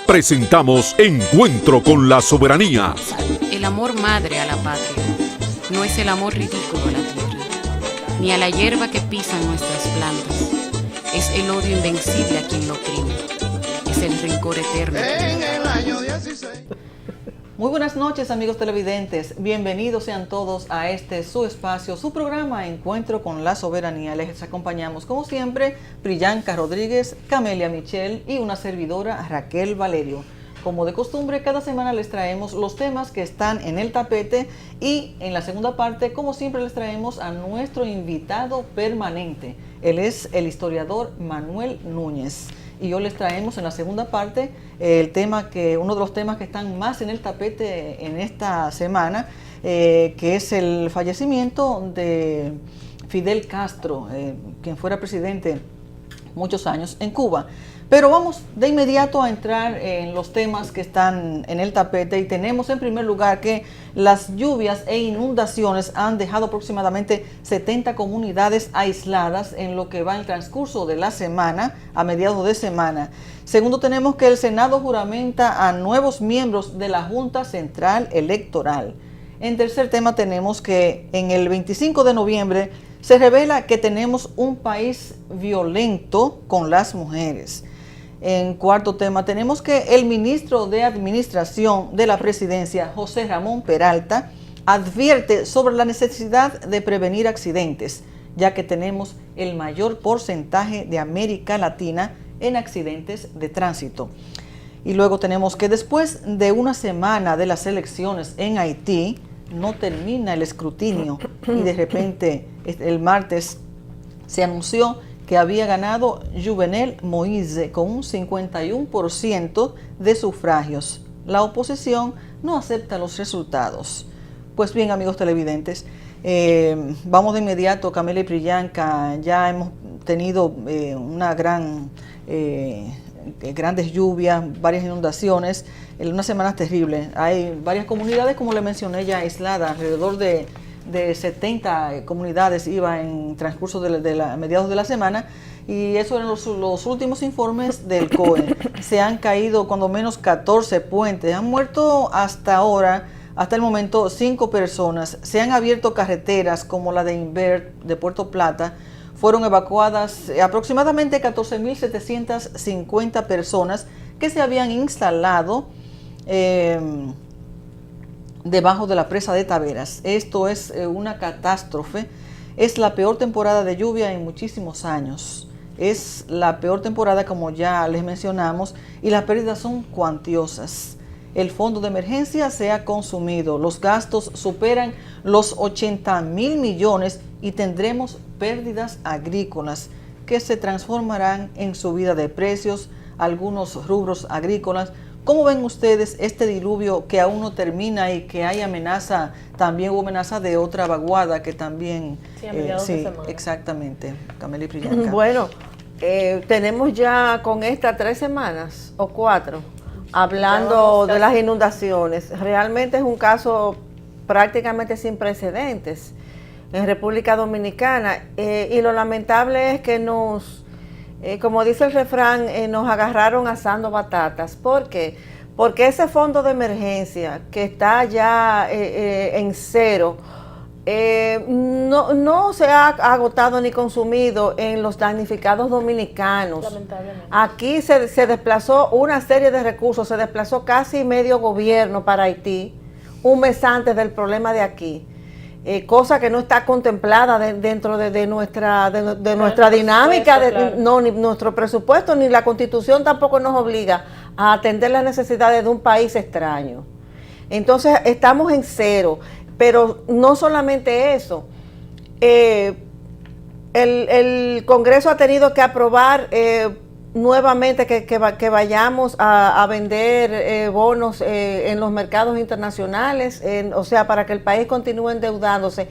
Presentamos Encuentro con la Soberanía. El amor madre a la patria no es el amor ridículo a la tierra, ni a la hierba que pisan nuestras plantas. Es el odio invencible a quien lo oprime. Es el rencor eterno. En el año 16. Muy buenas noches, amigos televidentes. Bienvenidos sean todos a este su espacio, su programa Encuentro con la Soberanía. Les acompañamos, como siempre, Priyanka Rodríguez, Camelia Michel y una servidora, Raquel Valerio. Como de costumbre, cada semana les traemos los temas que están en el tapete y en la segunda parte, como siempre, les traemos a nuestro invitado permanente. Él es el historiador Manuel Núñez. Y hoy les traemos en la segunda parte uno de los temas que están más en el tapete en esta semana, que es el fallecimiento de Fidel Castro, quien fuera presidente muchos años en Cuba. Pero vamos de inmediato a entrar en los temas que están en el tapete y tenemos en primer lugar que las lluvias e inundaciones han dejado aproximadamente 70 comunidades aisladas en lo que va en el transcurso de la semana, a mediados de semana. Segundo, tenemos que el Senado juramenta a nuevos miembros de la Junta Central Electoral. En tercer tema tenemos que en el 25 de noviembre se revela que tenemos un país violento con las mujeres. En cuarto tema tenemos que el ministro de Administración de la Presidencia, José Ramón Peralta, advierte sobre la necesidad de prevenir accidentes, ya que tenemos el mayor porcentaje de América Latina en accidentes de tránsito. Y luego tenemos que después de una semana de las elecciones en Haití, no termina el escrutinio y de repente el martes se anunció que había ganado Jovenel Moïse con un 51% de sufragios. La oposición no acepta los resultados. Pues bien, amigos televidentes, vamos de inmediato, Camelia y Priyanka. Ya hemos tenido grandes lluvias, varias inundaciones, unas semanas terribles. Hay varias comunidades, como le mencioné, ya aisladas, alrededor de 70 comunidades iba en transcurso de mediados de la semana, y eso eran los últimos informes del COE. Se han caído cuando menos 14 puentes, han muerto hasta ahora, hasta el momento 5 personas, se han abierto carreteras como la de Invert de Puerto Plata, fueron evacuadas aproximadamente 14.750 personas que se habían instalado debajo de la presa de Taveras. Esto es una catástrofe. Es la peor temporada de lluvia en muchísimos años. Es la peor temporada, como ya les mencionamos, y las pérdidas son cuantiosas. El fondo de emergencia se ha consumido. Los gastos superan los 80.000 millones y tendremos pérdidas agrícolas que se transformarán en subida de precios, algunos rubros agrícolas. ¿Cómo ven ustedes este diluvio que aún no termina y que hay amenaza, también hubo amenaza de otra vaguada que también... Sí, a mediados de semana. Exactamente, Camelia y Priyanka. Bueno, tenemos ya con esta 3 semanas o 4 hablando de las inundaciones. Realmente es un caso prácticamente sin precedentes en República Dominicana, y lo lamentable es que como dice el refrán, nos agarraron asando batatas. ¿Por qué? Porque ese fondo de emergencia que está ya en cero, no se ha agotado ni consumido en los damnificados dominicanos. Lamentablemente. Aquí se desplazó una serie de recursos, se desplazó casi medio gobierno para Haití, un mes antes del problema de aquí. Cosa que no está contemplada dentro de nuestra dinámica, ni nuestro presupuesto, ni la Constitución tampoco nos obliga a atender las necesidades de un país extraño. Entonces estamos en cero, pero no solamente eso, el Congreso ha tenido que aprobar nuevamente que vayamos a vender bonos en los mercados internacionales, o sea, para que el país continúe endeudándose,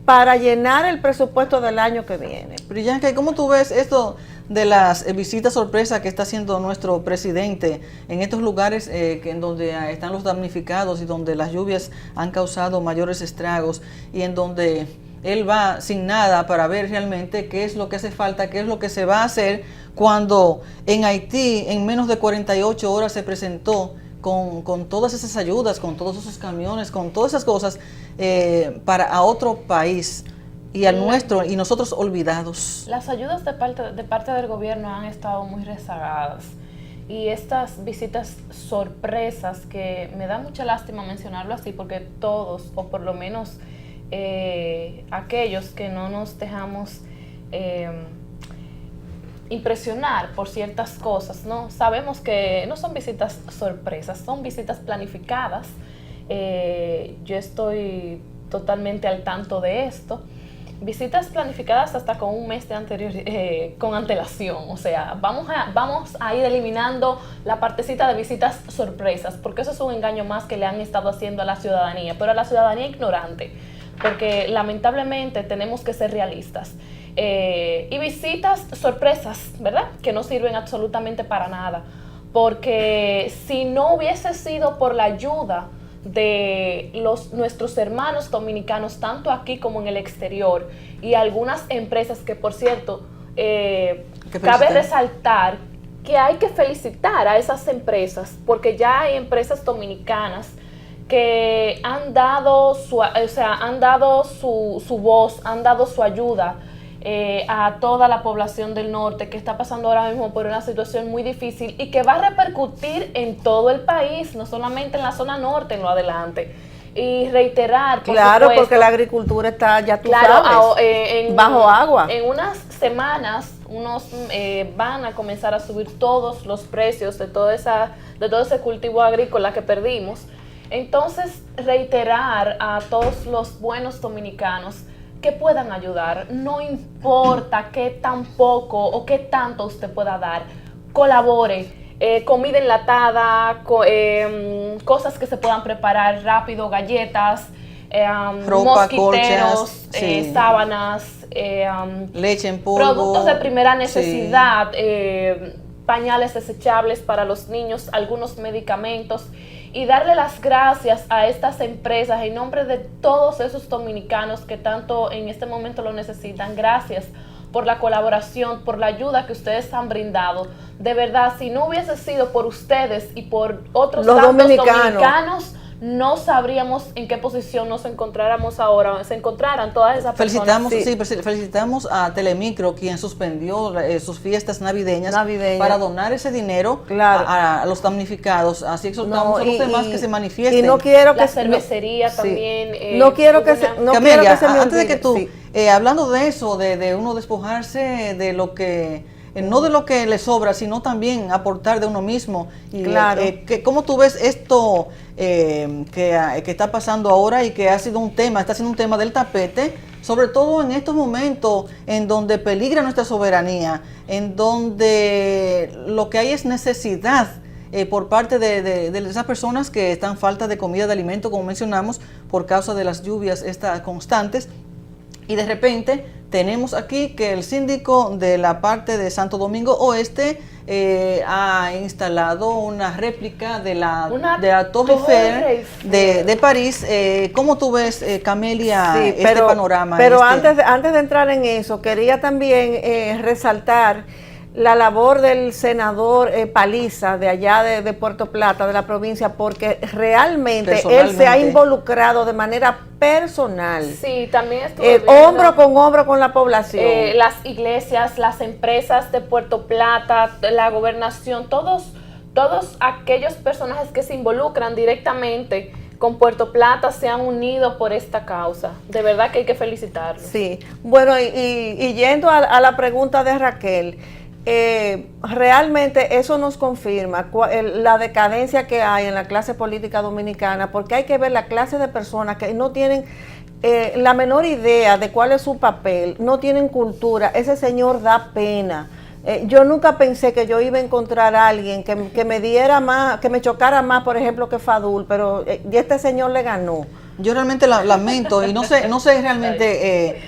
para llenar el presupuesto del año que viene. Priyanka, ¿cómo tú ves esto de las visitas sorpresa que está haciendo nuestro presidente en estos lugares en donde están los damnificados y donde las lluvias han causado mayores estragos y en donde él va sin nada para ver realmente qué es lo que hace falta, qué es lo que se va a hacer cuando en Haití en menos de 48 horas se presentó con todas esas ayudas, con todos esos camiones, con todas esas cosas para a otro país y al nuestro, y nosotros olvidados. Las ayudas de parte del gobierno han estado muy rezagadas. Y estas visitas sorpresas, que me da mucha lástima mencionarlo así, porque todos, o por lo menos aquellos que no nos dejamos impresionar por ciertas cosas, ¿no? Sabemos que no son visitas sorpresas, son visitas planificadas. Yo estoy totalmente al tanto de esto. Visitas planificadas hasta con un mes con antelación. O sea, vamos a ir eliminando la partecita de visitas sorpresas, porque eso es un engaño más que le han estado haciendo a la ciudadanía, pero a la ciudadanía ignorante, porque lamentablemente tenemos que ser realistas. Y visitas sorpresas, ¿verdad? Que no sirven absolutamente para nada, porque si no hubiese sido por la ayuda de nuestros hermanos dominicanos, tanto aquí como en el exterior, y algunas empresas que, por cierto, cabe resaltar que hay que felicitar a esas empresas, porque ya hay empresas dominicanas que han dado su voz, han dado su ayuda a toda la población del norte, que está pasando ahora mismo por una situación muy difícil y que va a repercutir en todo el país, no solamente en la zona norte en lo adelante. Y reiterar, por supuesto, porque la agricultura está, ya tú sabes, bajo agua. En unas semanas van a comenzar a subir todos los precios de todo ese cultivo agrícola que perdimos. Entonces, reiterar a todos los buenos dominicanos que puedan ayudar, no importa qué tan poco o qué tanto usted pueda dar, colabore. Comida enlatada, cosas que se puedan preparar rápido, galletas, ropa, mosquiteros, colchas, sí, sábanas, leche en polvo, productos de primera necesidad, sí, pañales desechables para los niños, algunos medicamentos, y darle las gracias a estas empresas en nombre de todos esos dominicanos que tanto en este momento lo necesitan. Gracias por la colaboración, por la ayuda que ustedes han brindado. De verdad, si no hubiese sido por ustedes y por otros tantos dominicanos, no sabríamos en qué posición nos encontráramos ahora, se encontraran todas esas personas. Felicitamos a Telemicro, quien suspendió sus fiestas navideñas para donar ese dinero, claro, a los damnificados. Así exhortamos a los demás que se manifiesten. Y no quiero que la cervecería también. No quiero que se me Camelia, olvide. Antes de que tú, hablando de eso, de uno despojarse de lo que no de lo que le sobra, sino también aportar de uno mismo. Y claro. ¿Cómo tú ves esto que está pasando ahora y que está siendo un tema del tapete, sobre todo en estos momentos en donde peligra nuestra soberanía, en donde lo que hay es necesidad por parte de esas personas que están falta de comida, de alimento, como mencionamos, por causa de las lluvias constantes? Y de repente tenemos aquí que el síndico de la parte de Santo Domingo Oeste ha instalado una réplica de la Torre Eiffel de París. ¿Cómo tú ves, Camelia, este panorama? Pero antes de entrar en eso, quería también resaltar la labor del senador Paliza de allá de Puerto Plata, de la provincia, porque realmente él se ha involucrado de manera personal. Sí, también hombro con hombro con la población. Las iglesias, las empresas de Puerto Plata, la gobernación, todos aquellos personajes que se involucran directamente con Puerto Plata se han unido por esta causa. De verdad que hay que felicitarlos. Sí, bueno, y yendo a la pregunta de Raquel, realmente eso nos confirma la decadencia que hay en la clase política dominicana, porque hay que ver la clase de personas que no tienen la menor idea de cuál es su papel, no tienen cultura. Ese señor da pena. Yo nunca pensé que yo iba a encontrar a alguien que me diera más, que me chocara más, por ejemplo, que Fadul, pero este señor le ganó. Yo realmente lamento y no sé realmente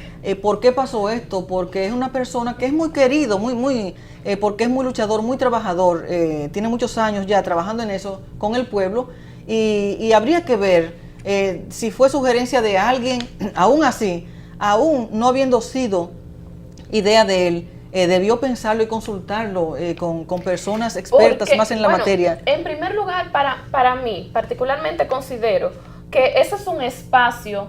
por qué pasó esto, porque es una persona que es muy querido, porque es muy luchador, muy trabajador, tiene muchos años ya trabajando en eso con el pueblo, y habría que ver si fue sugerencia de alguien. Aún así aún no habiendo sido idea de él, debió pensarlo y consultarlo con personas expertas Porque, más en la bueno, materia. En primer lugar, para mí, particularmente considero que ese es un espacio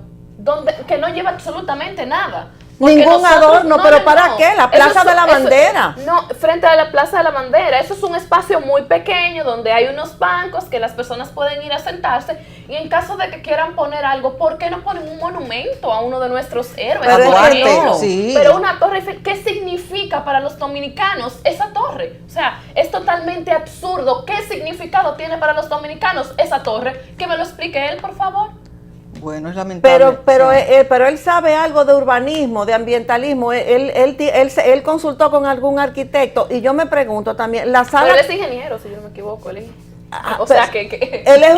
que no lleva absolutamente nada. Porque Ningún adorno, pero ¿para qué? La Plaza de la Bandera. No, frente a la Plaza de la Bandera. Eso es un espacio muy pequeño donde hay unos bancos que las personas pueden ir a sentarse y en caso de que quieran poner algo, ¿por qué no ponen un monumento a uno de nuestros héroes? Pero Por es que ejemplo? no. Sí. Pero una torre Eiffel, ¿qué significa para los dominicanos esa torre? O sea, es totalmente absurdo. ¿Qué significado tiene para los dominicanos esa torre? Que me lo explique él, por favor. Bueno, es lamentable. Pero él sabe algo de urbanismo, de ambientalismo. Él consultó con algún arquitecto y yo me pregunto también, la sala... Pero él es ingeniero, si yo no me equivoco. Él es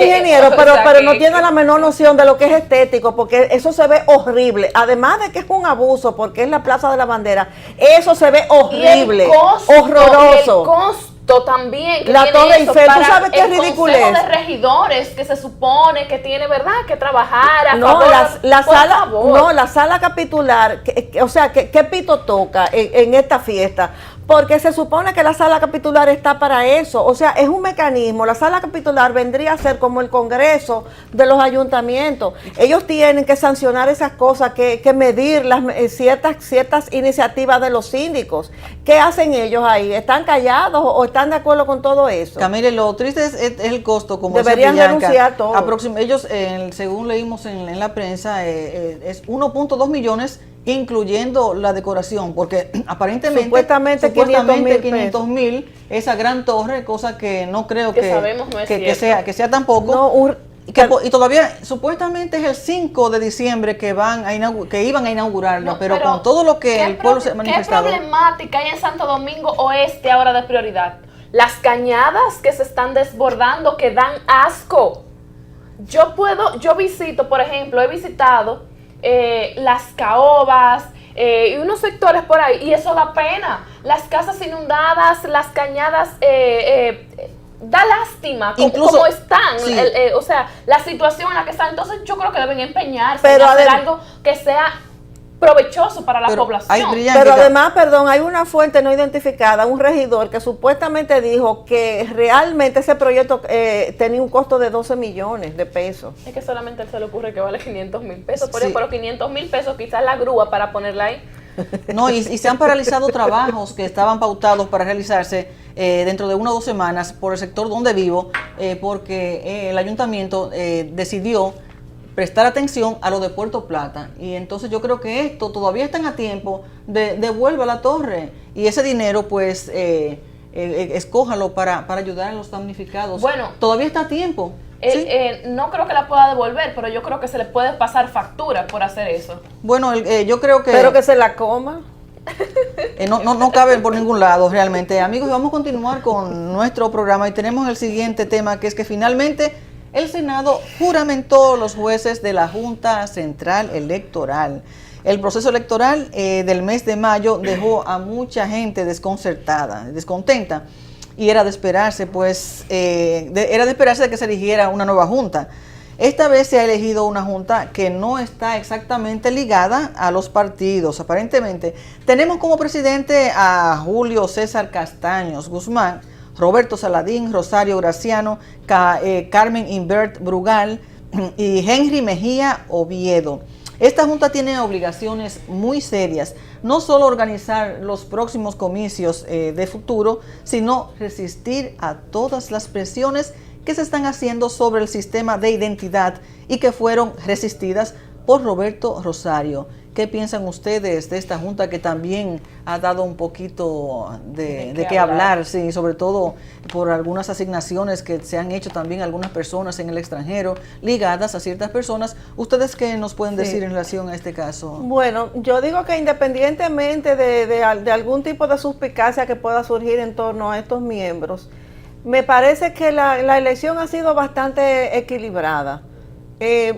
ingeniero, pero no tiene la menor noción de lo que es estético, porque eso se ve horrible. Además de que es un abuso, porque es la Plaza de la Bandera, eso se ve horrible, horroroso. El costo también que la tiene Torre eso Eiffel, ¿tú para sabes qué el ridiculez? Consejo de regidores que se supone que tiene, ¿verdad?, que trabajar a No, favor, la sala capitular, o sea, ¿qué pito toca en esta fiesta? Porque se supone que la sala capitular está para eso, o sea, es un mecanismo. La sala capitular vendría a ser como el Congreso de los ayuntamientos. Ellos tienen que sancionar esas cosas, que medir ciertas iniciativas de los síndicos. ¿Qué hacen ellos ahí? ¿Están callados o están de acuerdo con todo eso? Camila, lo triste es el costo, como deberían dice Priyanka. denunciar todo. Ellos, según leímos en la prensa, es 1.2 millones, incluyendo la decoración, porque aparentemente Supuestamente 500,000 esa gran torre, cosa que no creo que sabemos no es que sea tampoco. No, y todavía supuestamente es el 5 de diciembre que iban a inaugurarla, No, pero con todo lo que el pueblo se ha manifestado. ¿Qué problemática hay en Santo Domingo Oeste ahora de prioridad? Las cañadas que se están desbordando, que dan asco. Yo visito, por ejemplo, he visitado las caobas y unos sectores por ahí, y eso da pena. Las casas inundadas, las cañadas, da lástima como están, sí. O sea, la situación en la que están. Entonces yo creo que deben empeñarse Pero en hacer algo que sea provechoso para la población. Pero además, hay una fuente no identificada, un regidor que supuestamente dijo que realmente ese proyecto tenía un costo de 12 millones de pesos. Es que solamente a él se le ocurre que vale 500,000 pesos, Sí. pero 500,000 pesos quizás la grúa para ponerla ahí. No, y se han paralizado trabajos que estaban pautados para realizarse dentro de 1 o 2 semanas por el sector donde vivo, porque el ayuntamiento decidió prestar atención a lo de Puerto Plata, y entonces yo creo que esto todavía están a tiempo de devuelva la torre, y ese dinero pues escójalo para ayudar a los damnificados. Bueno, todavía está a tiempo. ¿Sí? No creo que la pueda devolver, pero yo creo que se le puede pasar factura por hacer eso. Bueno, yo creo que... Pero que se la coma. No cabe por ningún lado realmente. Amigos, vamos a continuar con nuestro programa y tenemos el siguiente tema, que es que finalmente el Senado juramentó los jueces de la Junta Central Electoral. El proceso electoral del mes de mayo dejó a mucha gente descontenta, y era de esperarse, pues, de que se eligiera una nueva junta. Esta vez se ha elegido una junta que no está exactamente ligada a los partidos, aparentemente. Tenemos como presidente a Julio César Castaños Guzmán, Roberto Saladín, Rosario Graciano, Carmen Invert Brugal y Henry Mejía Oviedo. Esta junta tiene obligaciones muy serias, no solo organizar los próximos comicios de futuro, sino resistir a todas las presiones que se están haciendo sobre el sistema de identidad y que fueron resistidas por Roberto Rosario. ¿Qué piensan ustedes de esta junta que también ha dado un poquito de qué hablar? Sí, sobre todo por algunas asignaciones que se han hecho también algunas personas en el extranjero ligadas a ciertas personas. ¿Ustedes qué nos pueden decir en relación a este caso? Bueno, yo digo que independientemente de algún tipo de suspicacia que pueda surgir en torno a estos miembros, me parece que la elección ha sido bastante equilibrada.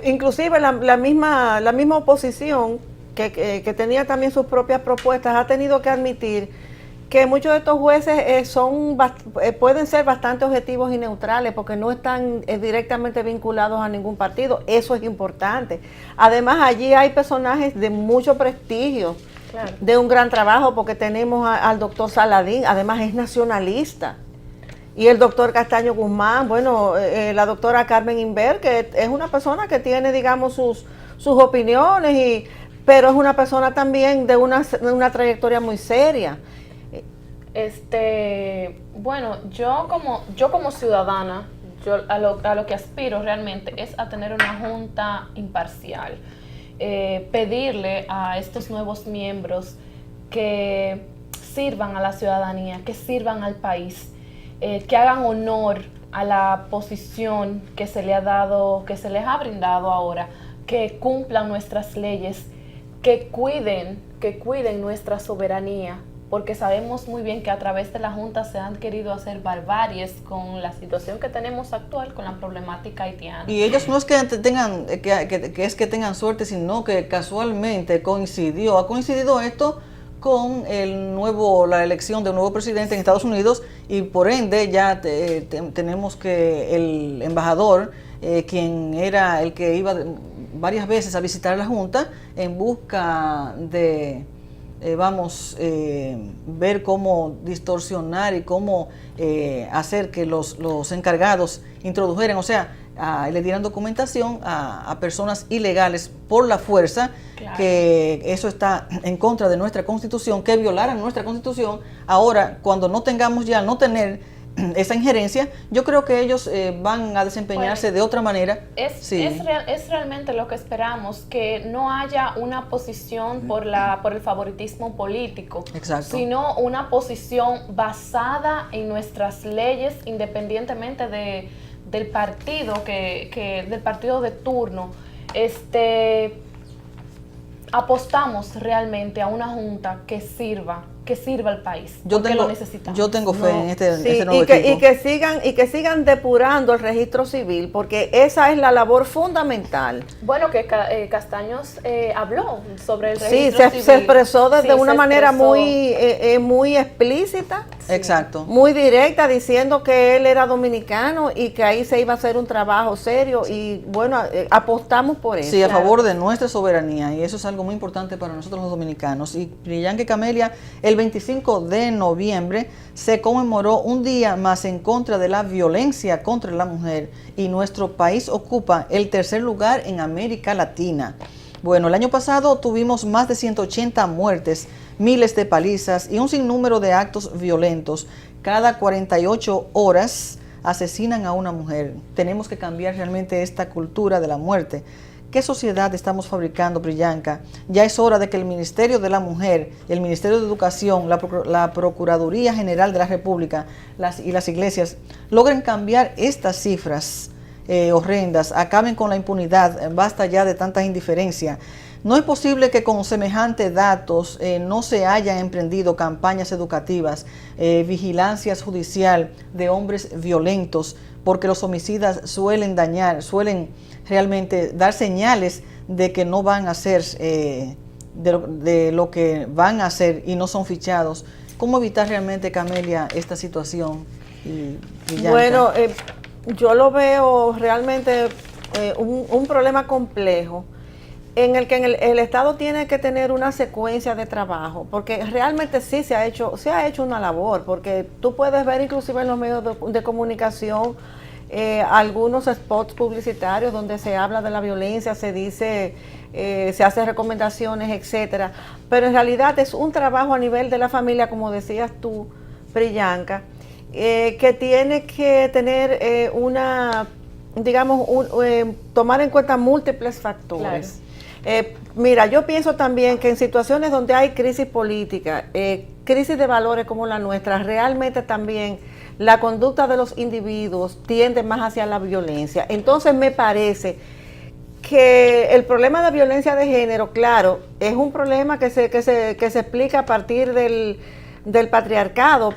Inclusive la misma oposición, que tenía también sus propias propuestas, ha tenido que admitir que muchos de estos jueces pueden ser bastante objetivos y neutrales porque no están directamente vinculados a ningún partido. Eso es importante. Además, allí hay personajes de mucho prestigio, claro, de un gran trabajo, porque tenemos al doctor Saladín, además es nacionalista. Y el doctor Castaño Guzmán, bueno, la doctora Carmen Inver, que es una persona que tiene, digamos, sus opiniones, pero es una persona también de una trayectoria muy seria. Bueno, yo como ciudadana, a lo que aspiro realmente es a tener una junta imparcial. Pedirle a estos nuevos miembros que sirvan a la ciudadanía, que sirvan al país, que hagan honor a la posición que se le ha dado, que se les ha brindado ahora, que cumplan nuestras leyes, que cuiden nuestra soberanía, porque sabemos muy bien que a través de la Junta se han querido hacer barbaries con la situación que tenemos actual, con la problemática haitiana. Y ellos no es que tengan que tengan suerte, sino que casualmente ha coincidido esto con la elección de un nuevo presidente en Estados Unidos, y por ende ya tenemos que el embajador, quien era el que iba varias veces a visitar la Junta en busca de ver cómo distorsionar y cómo hacer que los encargados introdujeran, o sea, le dieran documentación a personas ilegales por la fuerza, claro, que eso está en contra de nuestra Constitución, que violaran nuestra Constitución. Ahora, cuando no tengamos ya, no tener esa injerencia, yo creo que ellos van a desempeñarse de otra manera. Es realmente lo que esperamos, que no haya una posición por el favoritismo político, exacto, sino una posición basada en nuestras leyes, independientemente del partido del partido de turno. Apostamos realmente a una junta que sirva al país, porque lo necesitamos. Yo tengo fe en este nuevo equipo. Y que sigan depurando el registro civil, porque esa es la labor fundamental. Bueno, que Castaños habló sobre el registro civil. Sí, se expresó de una manera muy explícita. Sí. Exacto. Muy directa, diciendo que él era dominicano y que ahí se iba a hacer un trabajo serio, y bueno, apostamos por eso. Sí, a favor de nuestra soberanía, y eso es algo muy importante para nosotros los dominicanos. Y Priyanka y Camelia, el 25 de noviembre se conmemoró un día más en contra de la violencia contra la mujer, y nuestro país ocupa el tercer lugar en América Latina. Bueno, el año pasado tuvimos más de 180 muertes, miles de palizas y un sinnúmero de actos violentos. Cada 48 horas asesinan a una mujer. Tenemos que cambiar realmente esta cultura de la muerte. ¿Qué sociedad estamos fabricando, Priyanka? Ya es hora de que el Ministerio de la Mujer, el Ministerio de Educación, la Procuraduría General de la República y las iglesias logren cambiar estas cifras horrendas, acaben con la impunidad, basta ya de tanta indiferencia. No es posible que con semejantes datos no se hayan emprendido campañas educativas, vigilancias judicial de hombres violentos, porque los homicidas suelen realmente dar señales de que no van a hacer de lo que van a hacer y no son fichados. ¿Cómo evitar realmente, Camelia, esta situación? Bueno, yo lo veo realmente un problema complejo, en el que el Estado tiene que tener una secuencia de trabajo, porque realmente sí se ha hecho una labor, porque tú puedes ver inclusive en los medios de comunicación algunos spots publicitarios donde se habla de la violencia, se dice, se hace recomendaciones, etcétera, pero en realidad es un trabajo a nivel de la familia, como decías tú, Priyanka, que tiene que tener tomar en cuenta múltiples factores. Claro. Mira, yo pienso también que en situaciones donde hay crisis política, crisis de valores como la nuestra, realmente también la conducta de los individuos tiende más hacia la violencia. Entonces me parece que el problema de violencia de género, claro, es un problema que se explica a partir del patriarcado,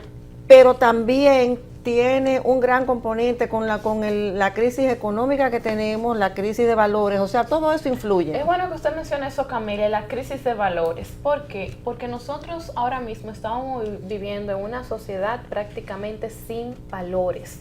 pero también tiene un gran componente con la crisis económica que tenemos, la crisis de valores, o sea, todo eso influye. Es bueno que usted mencione eso, Camelia, la crisis de valores. ¿Por qué? Porque nosotros ahora mismo estamos viviendo en una sociedad prácticamente sin valores.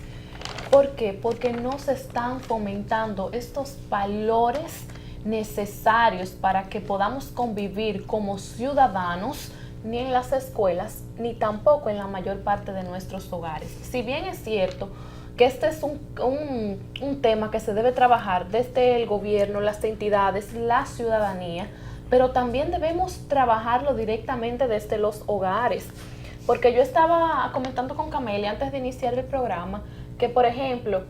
¿Por qué? Porque no se están fomentando estos valores necesarios para que podamos convivir como ciudadanos, ni en las escuelas, ni tampoco en la mayor parte de nuestros hogares. Si bien es cierto que este es un tema que se debe trabajar desde el gobierno, las entidades, la ciudadanía, pero también debemos trabajarlo directamente desde los hogares. Porque yo estaba comentando con Camelia antes de iniciar el programa que, por ejemplo,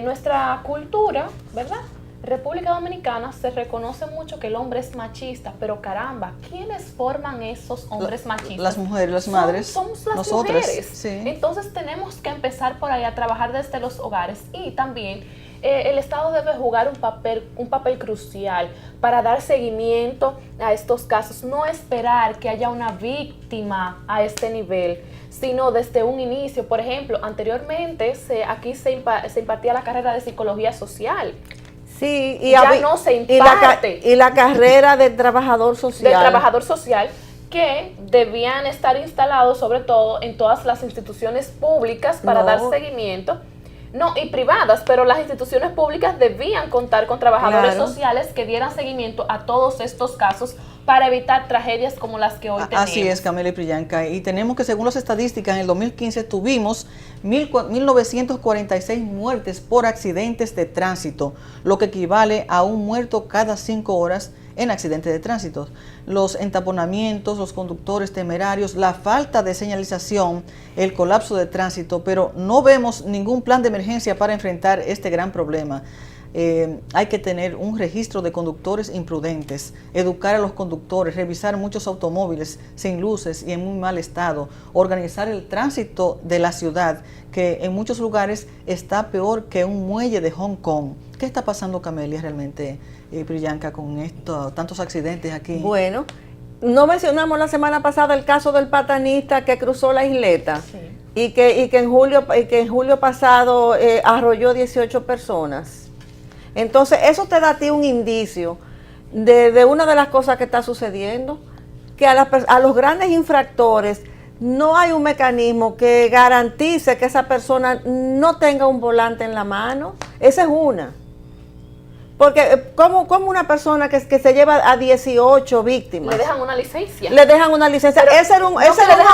nuestra cultura, ¿verdad?, República Dominicana, se reconoce mucho que el hombre es machista, pero caramba, ¿quiénes forman esos hombres machistas? Las mujeres, las madres. Somos las nosotras, mujeres. Sí. Entonces tenemos que empezar por ahí a trabajar desde los hogares, y también el Estado debe jugar un papel crucial para dar seguimiento a estos casos, no esperar que haya una víctima a este nivel, sino desde un inicio. Por ejemplo, anteriormente aquí se impartía la carrera de psicología social. Sí, ya no se imparte. Y la carrera de trabajador social. Del trabajador social, que debían estar instalados sobre todo en todas las instituciones públicas para dar seguimiento. No, y privadas, pero las instituciones públicas debían contar con trabajadores sociales que dieran seguimiento a todos estos casos para evitar tragedias como las que hoy tenemos. Así es, Camelia y Priyanka. Y tenemos que, según las estadísticas, en el 2015 tuvimos 1.946 muertes por accidentes de tránsito, lo que equivale a un muerto cada 5 horas en accidentes de tránsito. Los entaponamientos, los conductores temerarios, la falta de señalización, el colapso de tránsito, pero no vemos ningún plan de emergencia para enfrentar este gran problema. Hay que tener un registro de conductores imprudentes, educar a los conductores, revisar muchos automóviles sin luces y en muy mal estado, organizar el tránsito de la ciudad, que en muchos lugares está peor que un muelle de Hong Kong. ¿Qué está pasando, Camelia, realmente, Priyanka, con tantos accidentes aquí? Bueno, no mencionamos la semana pasada el caso del patanista que cruzó la isleta, sí, y que en julio pasado arrolló 18 personas. Entonces, eso te da a ti un indicio de una de las cosas que está sucediendo, que a los grandes infractores no hay un mecanismo que garantice que esa persona no tenga un volante en la mano. Esa es una. Porque como una persona que se lleva a 18 víctimas. Le dejan una licencia. Le dejan una licencia. Pero ese era un hombre.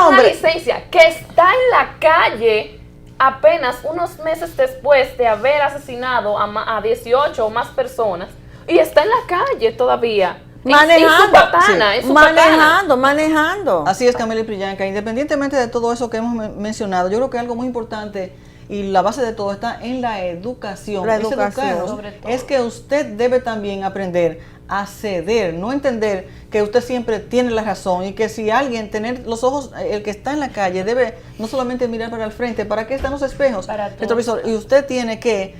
Una licencia que está en la calle apenas unos meses después de haber asesinado a 18 o más personas, y está en la calle todavía. Manejando. Así es, Camelia y Priyanka. Independientemente de todo eso que hemos mencionado, yo creo que algo muy importante y la base de todo está en la educación. Es que usted debe también aprender a ceder, no entender que usted siempre tiene la razón, y que si alguien, tener los ojos, el que está en la calle debe no solamente mirar para el frente. ¿Para qué están los espejos? Retrovisor. Y usted tiene que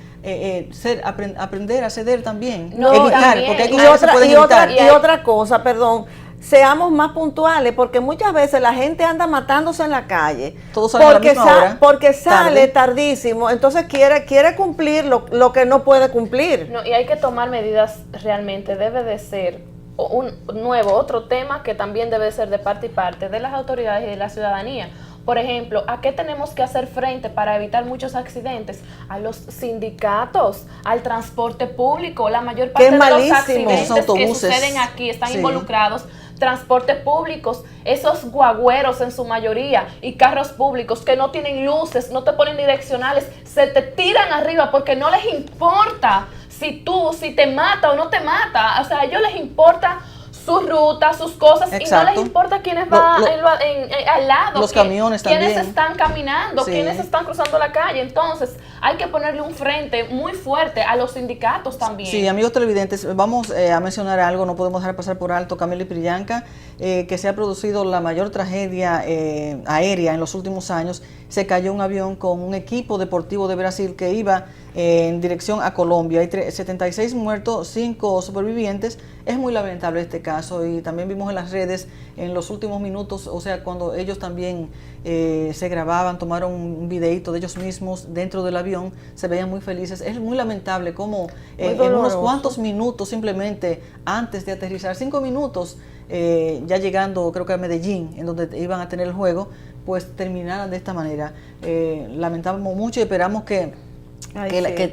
aprender a ceder también, evitar, porque hay cosas que se pueden evitar. Y otra cosa, perdón, seamos más puntuales, porque muchas veces la gente anda matándose en la calle porque sale tardísimo, entonces quiere cumplir lo que no puede cumplir. No, y hay que tomar medidas realmente. Debe de ser otro tema que también debe ser de parte y parte de las autoridades y de la ciudadanía. Por ejemplo, ¿a qué tenemos que hacer frente para evitar muchos accidentes? A los sindicatos, al transporte público. La mayor parte de los accidentes que suceden aquí están involucrados. Transporte públicos, esos guagüeros en su mayoría, y carros públicos que no tienen luces, no te ponen direccionales, se te tiran arriba porque no les importa si te mata o no te mata. O sea, a ellos les importa su ruta, sus cosas. Exacto. Y no les importa quiénes van al lado, los camiones quiénes también están caminando, quiénes están cruzando la calle. Entonces hay que ponerle un frente muy fuerte a los sindicatos también. Sí, amigos televidentes, vamos a mencionar algo, no podemos dejar pasar por alto, Camelia y Priyanka, que se ha producido la mayor tragedia aérea en los últimos años. se cayó un avión con un equipo deportivo de Brasil que iba en dirección a Colombia. Hay 76 muertos, 5 supervivientes. Es muy lamentable este caso y también vimos en las redes en los últimos minutos, o sea, cuando ellos también se grababan, tomaron un videíto de ellos mismos dentro del avión, se veían muy felices. Es muy lamentable cómo en unos cuantos minutos, simplemente antes de aterrizar, 5 minutos, ya llegando creo que a Medellín, en donde iban a tener el juego, pues terminaran de esta manera. Lamentamos mucho y esperamos que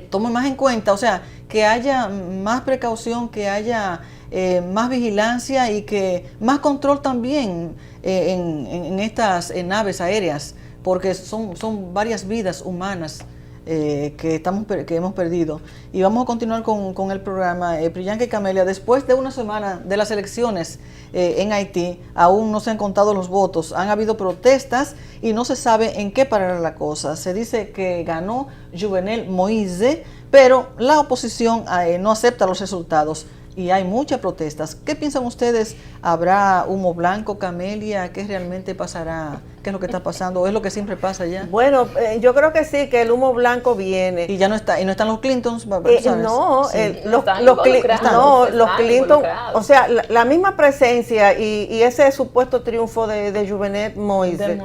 tome más en cuenta, o sea, que haya más precaución, que haya más vigilancia y que más control también en estas naves aéreas, porque son varias vidas humanas que hemos perdido. Y vamos a continuar con el programa. Priyanka y Camelia, después de una semana de las elecciones en Haití, aún no se han contado los votos, han habido protestas y no se sabe en qué parará la cosa. Se dice que ganó Jovenel Moïse, pero la oposición no acepta los resultados y hay muchas protestas. ¿Qué piensan ustedes? ¿Habrá humo blanco, Camelia? ¿Qué realmente pasará? ¿Qué es lo que está pasando? ¿O es lo que siempre pasa ya? Bueno, yo creo que sí, que el humo blanco viene. Y ya no está, y no están los Clintons, no, sí. los Clinton, o sea, la misma presencia y ese supuesto triunfo de Jovenel Moïse.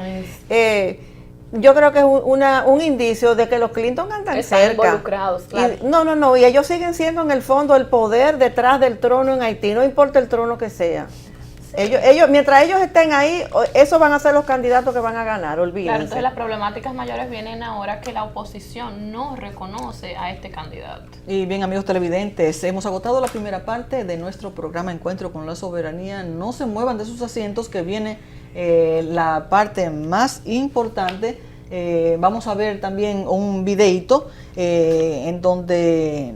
Yo creo que es un indicio de que los Clinton andan cerca. Involucrados, claro. Y ellos siguen siendo en el fondo el poder detrás del trono en Haití, no importa el trono que sea. Ellos, mientras ellos estén ahí, esos van a ser los candidatos que van a ganar, olvídense. Claro, entonces las problemáticas mayores vienen ahora que la oposición no reconoce a este candidato. Y bien, amigos televidentes, hemos agotado la primera parte de nuestro programa Encuentro con la Soberanía. No se muevan de sus asientos, que viene la parte más importante. Vamos a ver también un videíto en donde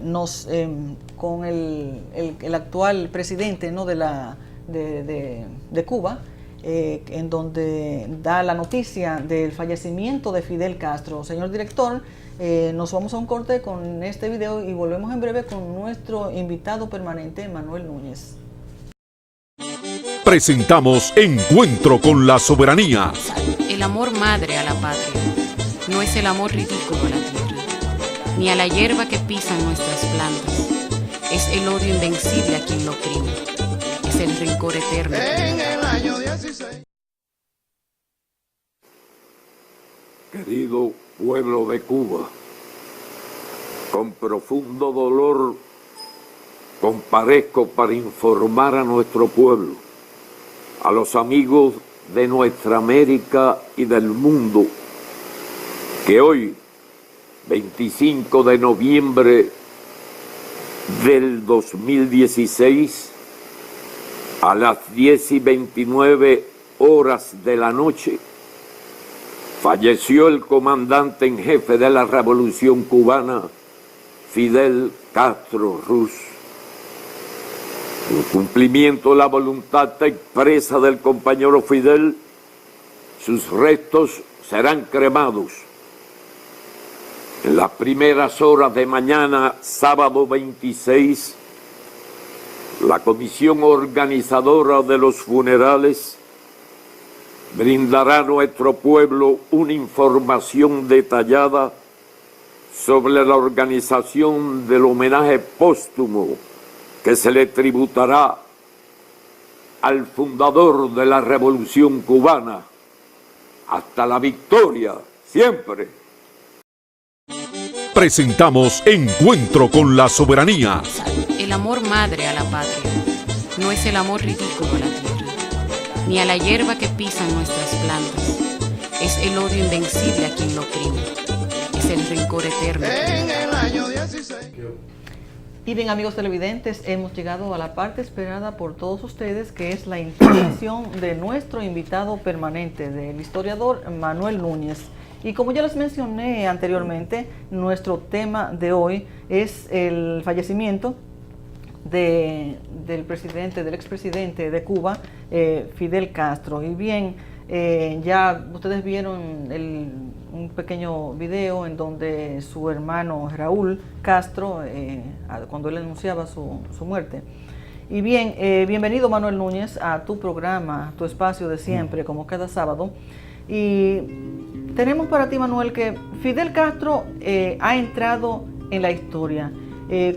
con el actual presidente, ¿no?, de Cuba, en donde da la noticia del fallecimiento de Fidel Castro. Señor director, nos vamos a un corte con este video y volvemos en breve con nuestro invitado permanente, Manuel Núñez. Presentamos Encuentro con la Soberanía. El amor madre a la patria no es el amor ridículo a la tierra, ni a la hierba que pisan nuestras plantas. Es el odio invencible a quien lo oprime. Es el rencor eterno. En el año 16. Querido pueblo de Cuba, con profundo dolor comparezco para informar a nuestro pueblo, a los amigos de nuestra América y del mundo, que hoy, 25 de noviembre del 2016, a las 10:29 de la noche, falleció el comandante en jefe de la Revolución Cubana, Fidel Castro Ruz. En cumplimiento de la voluntad expresa del compañero Fidel, sus restos serán cremados en las primeras horas de mañana, sábado 26. La comisión organizadora de los funerales brindará a nuestro pueblo una información detallada sobre la organización del homenaje póstumo que se le tributará al fundador de la Revolución Cubana. Hasta la victoria, siempre. Presentamos Encuentro con la Soberanía. El amor madre a la patria no es el amor ridículo a la tierra, ni a la hierba que pisan nuestras plantas. Es el odio invencible a quien lo oprime. Es el rencor eterno. En el año 16. Y bien, amigos televidentes, hemos llegado a la parte esperada por todos ustedes, que es la información de nuestro invitado permanente, del historiador Manuel Núñez. Y como ya les mencioné anteriormente, nuestro tema de hoy es el fallecimiento del expresidente de Cuba, Fidel Castro. Y bien, ya ustedes vieron un pequeño video en donde su hermano Raúl Castro, cuando él anunciaba su muerte. Y bien, bienvenido Manuel Núñez a tu programa, tu espacio de siempre, como cada sábado. Y Tenemos para ti, Manuel, que Fidel Castro ha entrado en la historia.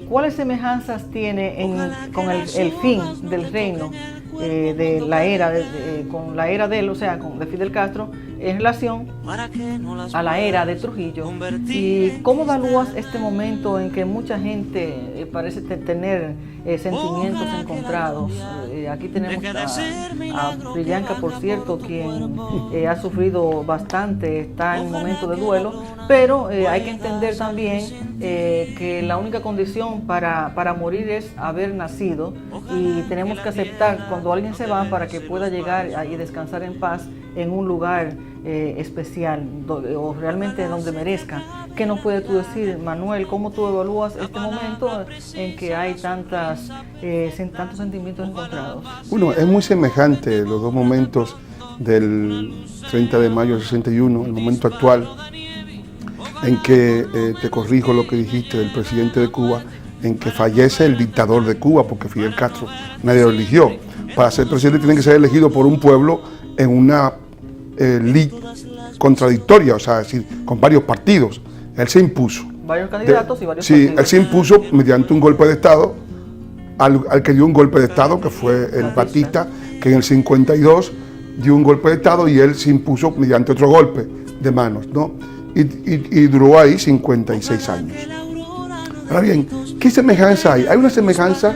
¿Cuáles semejanzas tiene con el fin del reino de la era, con la era de él, o sea, de Fidel Castro, en relación a la era de Trujillo? ¿Y cómo evalúas este momento en que mucha gente parece tener sentimientos encontrados? Aquí tenemos a Priyanka, por cierto, quien ha sufrido bastante, está en un momento de duelo, pero hay que entender también que la única condición para morir es haber nacido, y tenemos que aceptar cuando alguien se va para que pueda llegar y descansar en paz en un lugar especial o realmente donde merezca. ¿Qué nos puedes tú decir, Manuel? ¿Cómo tú evalúas este momento en que hay tantos sentimientos encontrados? Bueno, es muy semejante los dos momentos del 30 de mayo del 61, el momento actual, en que, te corrijo lo que dijiste del presidente de Cuba, en que fallece el dictador de Cuba, porque Fidel Castro nadie lo eligió. Para ser presidente tiene que ser elegido por un pueblo en una lid contradictoria, o sea, es decir, con varios partidos. Él se impuso. Varios candidatos y varios partidos. Sí, él se impuso mediante un golpe de Estado, al que dio un golpe de Estado, que fue el Batista, que en el 52 dio un golpe de Estado y él se impuso mediante otro golpe de manos, ¿no? Y duró ahí 56 años. Ahora bien, ¿qué semejanza hay? Hay una semejanza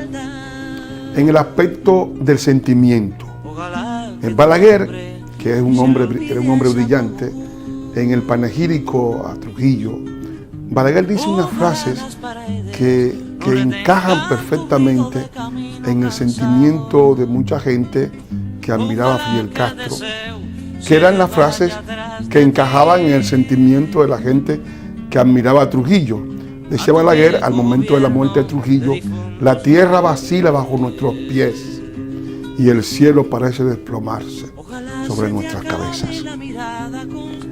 en el aspecto del sentimiento. Balaguer, que era un hombre brillante, en el panegírico a Trujillo, Balaguer dice unas frases que encajan perfectamente en el sentimiento de mucha gente que admiraba a Fidel Castro, que eran las frases que encajaban en el sentimiento de la gente que admiraba a Trujillo. Decía Balaguer, al momento de la muerte de Trujillo: la tierra vacila bajo nuestros pies y el cielo parece desplomarse sobre nuestras cabezas.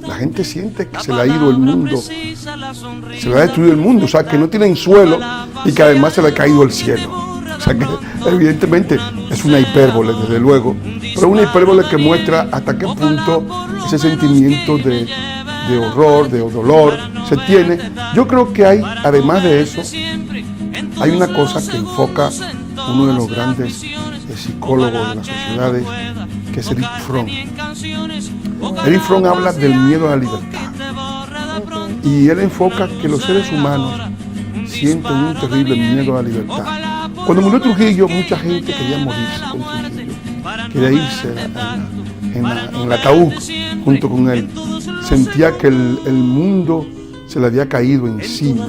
La gente siente que se le ha ido el mundo, se le ha destruido el mundo, o sea, que no tienen suelo y que además se le ha caído el cielo. O sea, que evidentemente es una hipérbole, desde luego, pero una hipérbole que muestra hasta qué punto ese sentimiento de horror, de dolor, se tiene. Yo creo que hay, además de eso, hay una cosa que enfoca uno de los grandes psicólogos de las sociedades, que es Erich Fromm. Erich Fromm habla del miedo a la libertad. Y él enfoca que los seres humanos sienten un terrible miedo a la libertad. Cuando murió Trujillo, mucha gente quería morirse con Trujillo, quería irse en el ataúd junto con él. Sentía que el mundo se le había caído encima.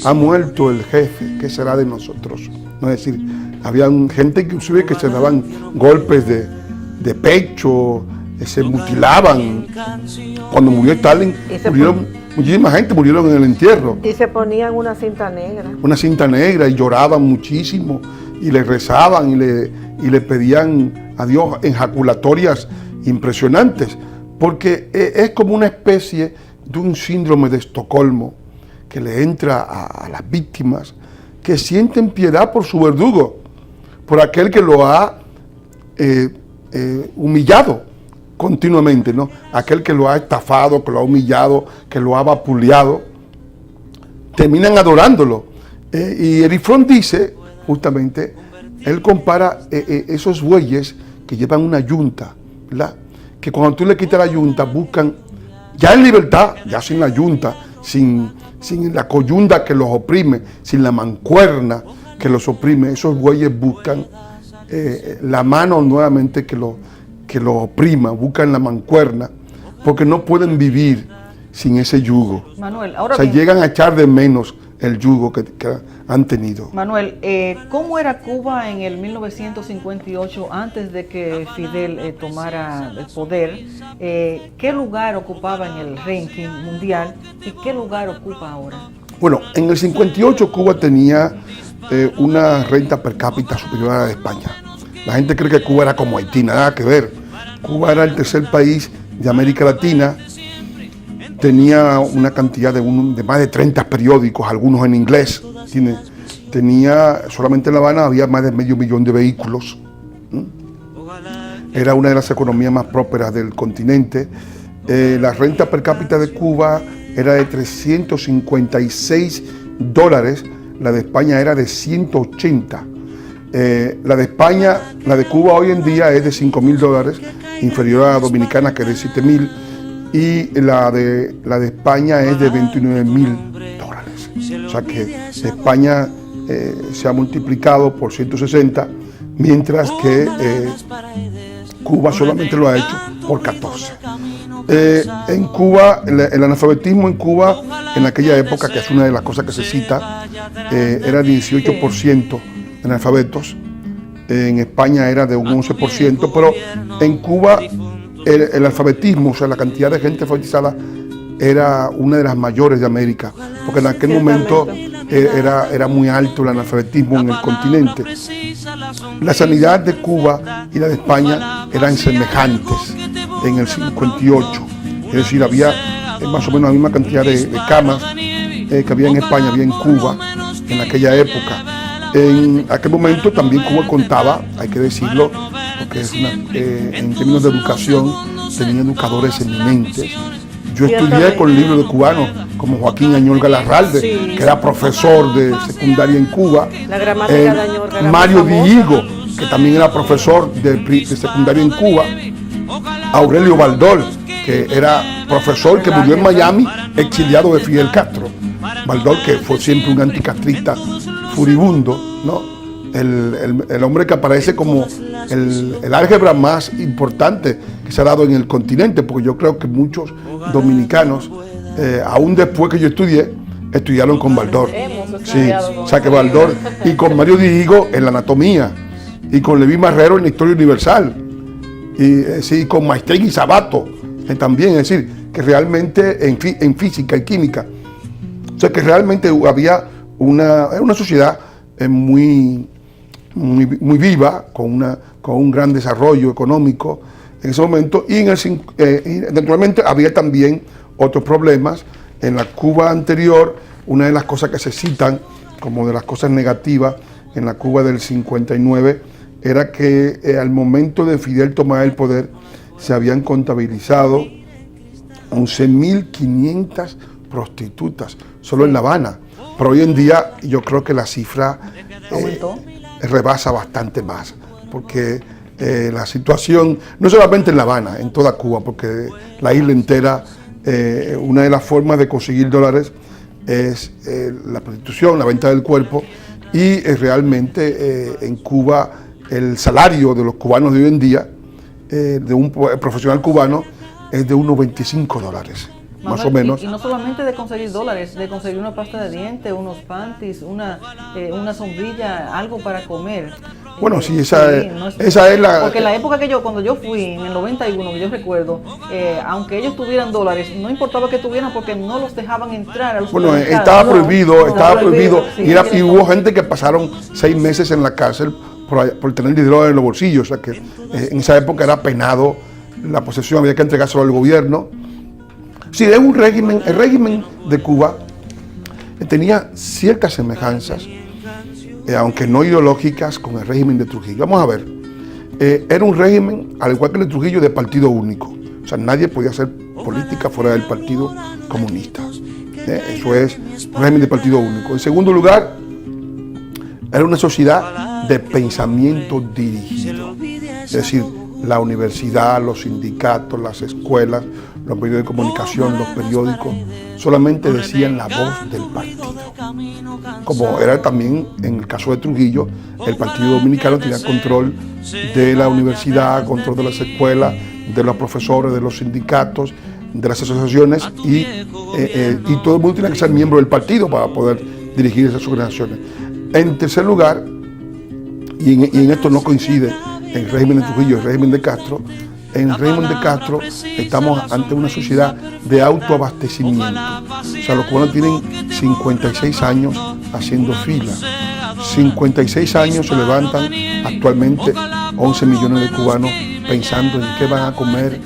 Ha muerto el jefe, ¿qué será de nosotros? No, es decir, había gente inclusive que se daban golpes de pecho, se mutilaban. Cuando murió Stalin, muchísima gente murieron en el entierro. Y se ponían una cinta negra. Una cinta negra, y lloraban muchísimo, y le rezaban, y le pedían a Dios ejaculatorias impresionantes, porque es como una especie de un síndrome de Estocolmo que le entra a las víctimas, que sienten piedad por su verdugo, por aquel que lo ha humillado continuamente, ¿no? Aquel que lo ha estafado, que lo ha humillado, que lo ha vapuleado, terminan adorándolo. Y Erich Fromm dice, justamente, él compara esos bueyes que llevan una yunta, ¿verdad? Que cuando tú le quitas la yunta, buscan, ya en libertad, ya sin la yunta, sin la coyunda que los oprime, sin la mancuerna que los oprime, esos bueyes buscan la mano nuevamente que los oprima, buscan la mancuerna, porque no pueden vivir sin ese yugo. Manuel, ahora llegan a echar de menos el yugo que han tenido. Manuel, ¿cómo era Cuba en el 1958, antes de que Fidel tomara el poder? ¿Qué lugar ocupaba en el ranking mundial y qué lugar ocupa ahora? Bueno, en el 58 Cuba tenía una renta per cápita superior a la de España. La gente cree que Cuba era como Haití, nada que ver. Cuba era el tercer país de América Latina. Tenía una cantidad de más de 30 periódicos, algunos en inglés. Tenía, solamente en La Habana había más de 500,000 de vehículos. Era una de las economías más prósperas del continente. La renta per cápita de Cuba era de $356, la de España era de 180. La de España, la de Cuba hoy en día es de $5.000, inferior a la dominicana que es de 7.000, y la de España es de $29.000. O sea que España se ha multiplicado por 160, mientras que Cuba solamente lo ha hecho por 14. En Cuba, el analfabetismo en Cuba, en aquella época, que es una de las cosas que se cita, era 18% de analfabetos. En España era de un 11%, pero en Cuba el alfabetismo, o sea, la cantidad de gente alfabetizada era una de las mayores de América, porque en aquel momento era muy alto el analfabetismo en el continente. La sanidad de Cuba y la de España eran semejantes en el 58, es decir, había más o menos la misma cantidad de camas que había en España, había en Cuba en aquella época. En aquel momento también Cuba contaba, hay que decirlo, porque es en términos de educación tenían educadores eminentes. Yo estudié con libros de cubanos como Joaquín Añol Galarralde, que era profesor de secundaria en Cuba. La gramática de Añol Galarralde. Mario Diego, que también era profesor de secundaria en Cuba. Aurelio Baldol, que era profesor que murió en Miami, exiliado de Fidel Castro. Baldol, que fue siempre un anticastrista furibundo, ¿no? El hombre que aparece como el álgebra más importante que se ha dado en el continente, porque yo creo que muchos dominicanos, aún después que yo estudié, estudiaron con Baldor. Sí, o sea que Baldor, y con Mario Diego en la anatomía, y con Leví Marrero en la historia universal, y con Maestregui y Sabato también, es decir, que realmente en física y química, o sea que realmente había una sociedad muy viva, con un gran desarrollo económico en ese momento, y naturalmente había también otros problemas. En la Cuba anterior, una de las cosas que se citan como de las cosas negativas en la Cuba del 59 era que al momento de Fidel tomar el poder se habían contabilizado 11.500 prostitutas solo en La Habana. Pero hoy en día yo creo que la cifra rebasa bastante más, porque la situación, no solamente en La Habana, en toda Cuba, porque la isla entera, una de las formas de conseguir dólares es la prostitución, la venta del cuerpo, y realmente en Cuba el salario de los cubanos de hoy en día, de un profesional cubano, es de unos $25. Más o menos. Y no solamente de conseguir dólares, de conseguir una pasta de dientes, unos panties, una sombrilla, algo para comer. Bueno, sí, esa es la... Porque en la época cuando yo fui, en el 91, que yo recuerdo, aunque ellos tuvieran dólares, no importaba que tuvieran porque no los dejaban entrar a los supermercados. Estaba prohibido, sí, y hubo gente que pasaron 6 meses en la cárcel por tener dinero en los bolsillos, o sea que en esa época era penado la posesión, había que entregárselo al gobierno. Sí, es un régimen, el régimen de Cuba tenía ciertas semejanzas, aunque no ideológicas, con el régimen de Trujillo. Vamos a ver, era un régimen, al igual que el de Trujillo, de partido único. O sea, nadie podía hacer política fuera del Partido Comunista. Eso es un régimen de partido único. En segundo lugar, era una sociedad de pensamiento dirigido. Es decir, la universidad, los sindicatos, las escuelas, los medios de comunicación, los periódicos, solamente decían la voz del partido. Como era también en el caso de Trujillo, el Partido Dominicano tenía control de la universidad, control de las escuelas, de los profesores, de los sindicatos, de las asociaciones, y todo el mundo tenía que ser miembro del partido para poder dirigir esas organizaciones. En tercer lugar, y en esto no coincide el régimen de Trujillo y el régimen de Castro, en el régimen de Castro estamos ante una sociedad de autoabastecimiento. O sea, los cubanos tienen 56 años haciendo fila. 56 años se levantan actualmente 11 millones de cubanos pensando en qué van a comer,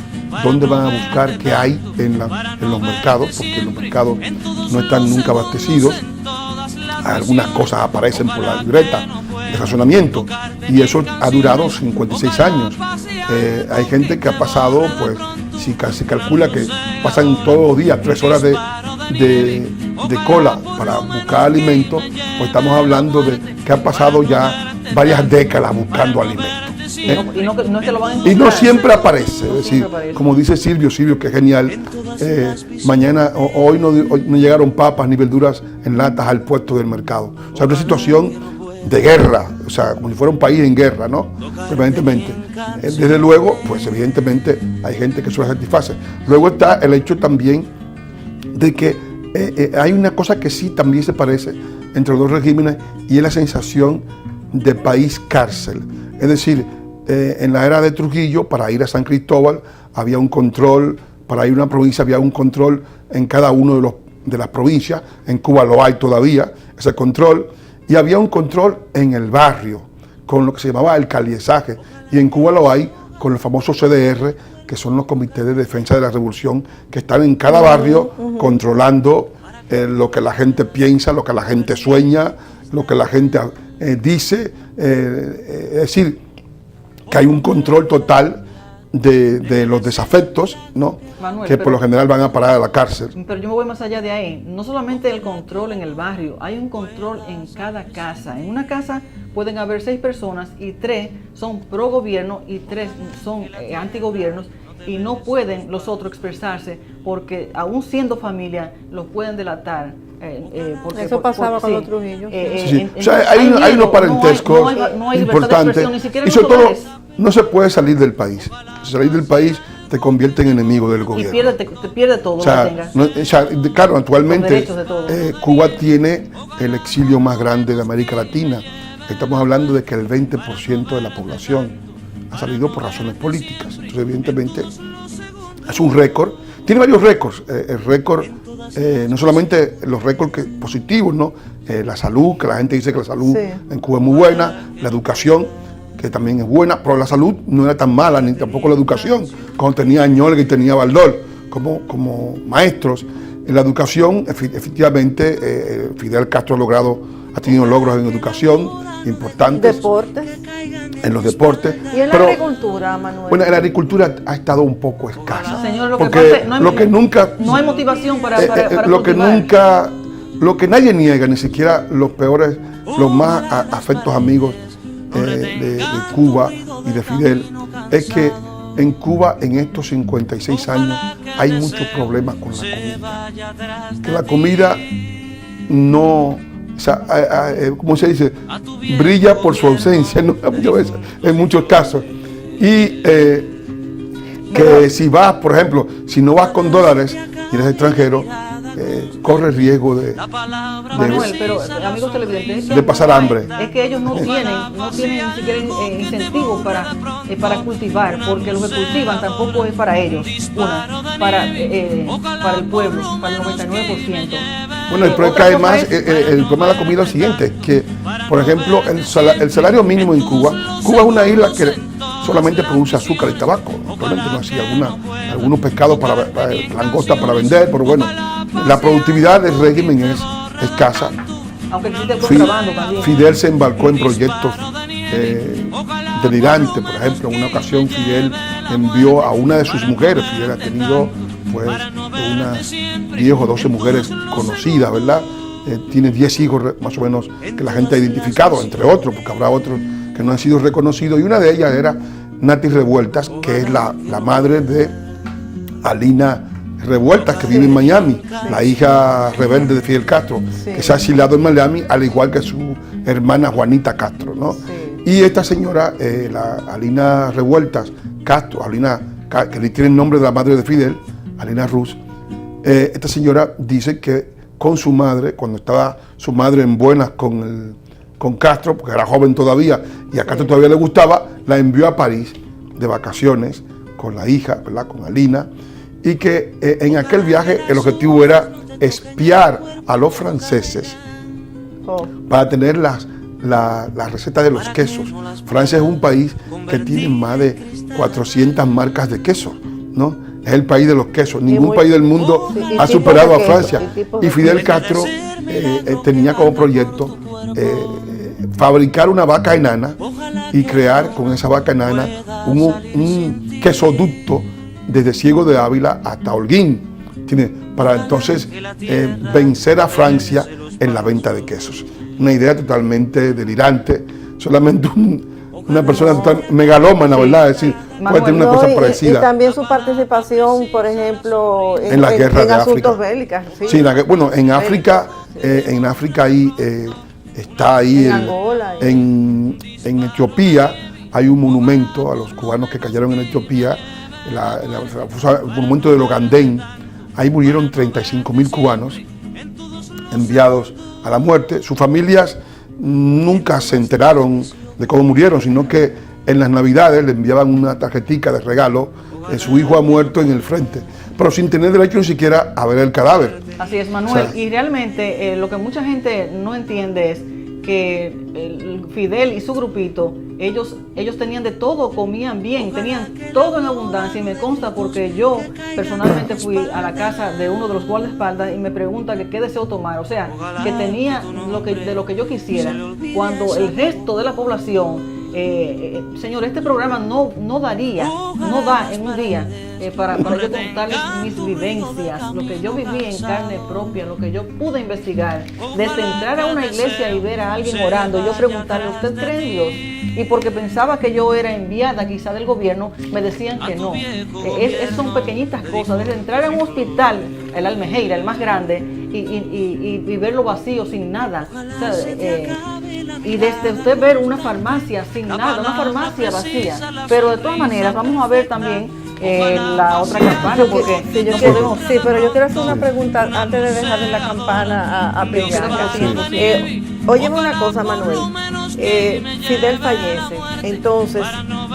dónde van a buscar, qué hay en los mercados, porque los mercados no están nunca abastecidos. Algunas cosas aparecen por la libreta de razonamiento, y eso ha durado 56 años. Hay gente que ha pasado pues se calcula que pasan todos los días 3 horas de cola para buscar alimentos, pues estamos hablando de que han pasado ya varias décadas buscando alimentos. No es que lo van a encontrar. Y no siempre aparece, es decir, como dice Silvio, que es genial, mañana, hoy no llegaron papas ni verduras en latas al puesto del mercado. O sea, una situación de guerra, o sea, como si fuera un país en guerra, ¿no? Evidentemente. Desde luego, pues evidentemente hay gente que eso la satisface. Luego está el hecho también de que hay una cosa que sí también se parece entre los dos regímenes y es la sensación de país cárcel. Es decir, en la era de Trujillo, para ir a San Cristóbal había un control, para ir a una provincia había un control en cada uno de las provincias. En Cuba lo hay todavía, ese control, y había un control en el barrio, con lo que se llamaba el caliezaje, y en Cuba lo hay con los famosos CDR, que son los comités de defensa de la revolución, que están en cada barrio controlando lo que la gente piensa, lo que la gente sueña, lo que la gente dice, es decir, que hay un control total de los desafectos, ¿no? Manuel, que por lo general van a parar a la cárcel. Pero yo me voy más allá de ahí. No solamente el control en el barrio, hay un control en cada casa. En una casa pueden haber 6 personas y 3 son pro gobierno y 3 son antigobiernos, y no pueden los otros expresarse porque aún siendo familia los pueden delatar. Eso pasaba con los Trujillo. O sea, hay unos parentescos importantes, y sobre todo no se puede salir del país. Salir del país te convierte en enemigo del gobierno. Y te pierde todo. Claro, actualmente Cuba tiene el exilio más grande de América Latina. Estamos hablando de que el 20% de la población ha salido por razones políticas. Entonces, evidentemente, es un récord. Tiene varios récords. El récord, no solamente los récords positivos, ¿no? La salud, que la gente dice que la salud en Cuba es muy buena, la educación, que también es buena, pero la salud no era tan mala, ni tampoco la educación, cuando tenía Añolga y tenía Baldor como maestros. En la educación, efectivamente, Fidel Castro ha tenido logros en educación importantes. Deportes. En los deportes. ¿Y en la agricultura, Manuel? Bueno, en la agricultura ha estado un poco escasa. Señor, no hay motivación para lo que nadie niega, ni siquiera los peores, los más afectos amigos de Cuba y de Fidel, es que en Cuba en estos 56 años hay muchos problemas con la comida. Que la comida no, o sea, ¿cómo se dice? Brilla por su ausencia, ¿no? Muchas veces, en muchos casos. Y que si vas, por ejemplo, si no vas con dólares y eres extranjero, corre riesgo de pasar hambre. Es que ellos no tienen ni siquiera incentivos para cultivar, porque lo que cultivan tampoco es para ellos, para el pueblo, para el 99%. Bueno, el problema que además, el problema de la comida es el siguiente, que, por ejemplo, el salario mínimo en Cuba es una isla que solamente produce azúcar y tabaco, probablemente no hacía algunos pescados para langosta para vender, pero bueno, la productividad del régimen es escasa. Aunque existe el contrabando también. Fidel se embarcó en proyectos delirantes. Por ejemplo, en una ocasión Fidel envió a una de sus mujeres. Fidel ha tenido pues unas 10 o 12 mujeres conocidas, ¿verdad? Tiene 10 hijos más o menos que la gente ha identificado, entre otros, porque habrá otros que no han sido reconocidos, y una de ellas era Nati Revueltas, que es la madre de Alina Revueltas, que vive en Miami, la hija rebelde de Fidel Castro, que se ha exiliado en Miami, al igual que su hermana Juanita Castro, ¿no? Y esta señora, la Alina Revueltas Castro, que le tiene el nombre de la madre de Fidel, Alina Ruz, esta señora dice que con su madre, cuando estaba su madre en buenas con Castro, porque era joven todavía y a Castro todavía le gustaba, la envió a París de vacaciones con la hija, ¿verdad?, con Alina, y que en aquel viaje el objetivo era espiar a los franceses para tener las recetas de los quesos. Francia es un país que tiene más de 400 marcas de queso, ¿no? Es el país de los quesos. Ningún país del mundo ha superado a Francia. Y Fidel Castro tenía como proyecto fabricar una vaca enana y crear con esa vaca enana un quesoducto desde Ciego de Ávila hasta Holguín, para entonces vencer a Francia en la venta de quesos. Una idea totalmente delirante, solamente una persona total megalómana, ¿verdad? Es decir, puede tener una cosa parecida. Y también su participación, por ejemplo, en la guerra de asuntos África. bélicos. Sí, bueno, en África, ahí está ahí, en Angola, en Etiopía, hay un monumento a los cubanos que cayeron en Etiopía, el monumento de Logandén. Ahí murieron 35.000 cubanos enviados a la muerte. Sus familias nunca se enteraron de cómo murieron, sino que en las Navidades le enviaban una tarjetica de regalo, su hijo ha muerto en el frente, pero sin tener derecho ni siquiera a ver el cadáver. Así es, Manuel, O sea, y realmente lo que mucha gente no entiende es que Fidel y su grupito, ellos tenían de todo, comían bien, tenían todo en abundancia, y me consta porque yo personalmente fui a la casa de uno de los guardaespaldas y me pregunta que qué deseo tomar, o sea, que tenía de lo que yo quisiera, cuando el resto de la población, señor, este programa no da en un día para yo contarles mis vivencias, lo que yo viví en carne propia, lo que yo pude investigar, desde entrar a una iglesia y ver a alguien orando, yo preguntarle, ¿usted cree en Dios? Y porque pensaba que yo era enviada quizá del gobierno, me decían que no. Son pequeñitas cosas, desde entrar a un hospital, el Almejeira, el más grande, y verlo vacío, sin nada. O sea, y desde usted ver una farmacia sin nada, una farmacia vacía. Pero de todas maneras, vamos a ver también la otra campana, porque sí, pero yo quiero hacer una pregunta antes de dejarle la campana a Priyanka. Óyeme una cosa, Manuel. Fidel fallece, entonces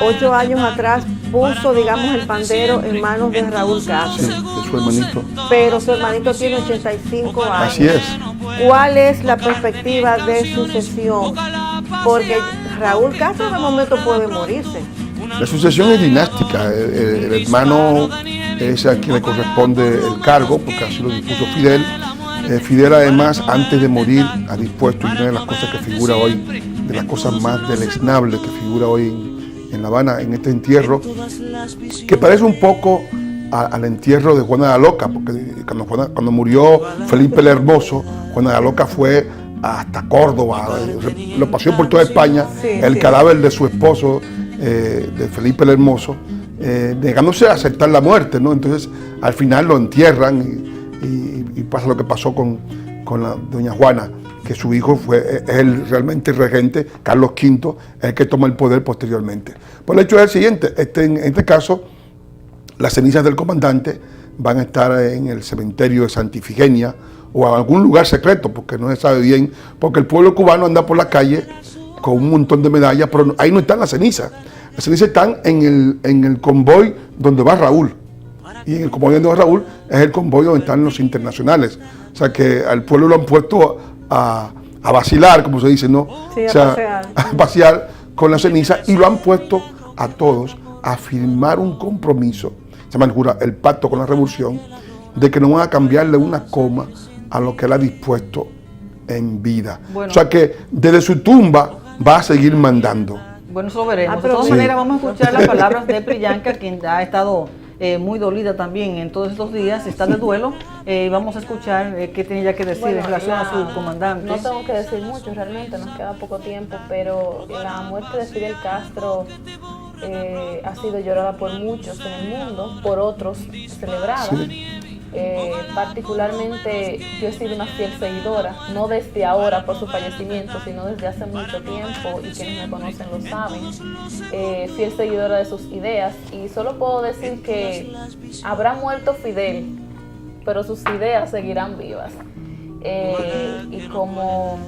8 años atrás puso, digamos, el pandero en manos de Raúl Castro. Sí, de su hermanito. Pero su hermanito tiene 85 años. Así es. ¿Cuál es la perspectiva de sucesión? Porque Raúl Castro en el momento puede morirse. La sucesión es dinástica, el hermano es a quien le corresponde el cargo, porque así lo dispuso Fidel. Fidel además, antes de morir, ha dispuesto, y una de las cosas que figura hoy, de las cosas más deleznables que figura hoy en La Habana, en este entierro, que parece un poco al entierro de Juana la Loca, porque cuando murió Felipe el Hermoso, Juana la Loca fue hasta Córdoba, lo paseó por toda España, el cadáver de su esposo, de Felipe el Hermoso, negándose a aceptar la muerte, ¿no? Entonces al final lo entierran y pasa lo que pasó con la doña Juana, que su hijo es el realmente regente, Carlos V, el que toma el poder posteriormente. Pues el hecho es el siguiente, en este caso las cenizas del comandante van a estar en el cementerio de Santa Ifigenia o en algún lugar secreto, porque no se sabe bien, porque el pueblo cubano anda por la calle con un montón de medallas, pero ahí no están las cenizas. Las cenizas están en el convoy donde va Raúl. Y en el convoy donde va Raúl es el convoy donde están los internacionales. O sea que al pueblo lo han puesto a vacilar, como se dice, ¿no? Sí, o sea, a pasear con la ceniza, y lo han puesto a todos a firmar un compromiso, se llama el pacto con la revolución, de que no van a cambiarle una coma a lo que él ha dispuesto en vida. Bueno, o sea que desde su tumba va a seguir mandando. Bueno, eso lo veremos. De todas maneras, vamos a escuchar las palabras de Priyanka, quien ha estado muy dolida también en todos estos días, está de duelo. Vamos a escuchar qué tiene ella que decir en relación a su comandante. No tengo que decir mucho, realmente nos queda poco tiempo, pero la muerte de Fidel Castro ha sido llorada por muchos en el mundo, por otros celebrada. Sí. Particularmente yo he sido una fiel seguidora, no desde ahora por su fallecimiento, sino desde hace mucho tiempo, y quienes me conocen lo saben, fiel seguidora de sus ideas, y solo puedo decir que habrá muerto Fidel, pero sus ideas seguirán vivas. Y como,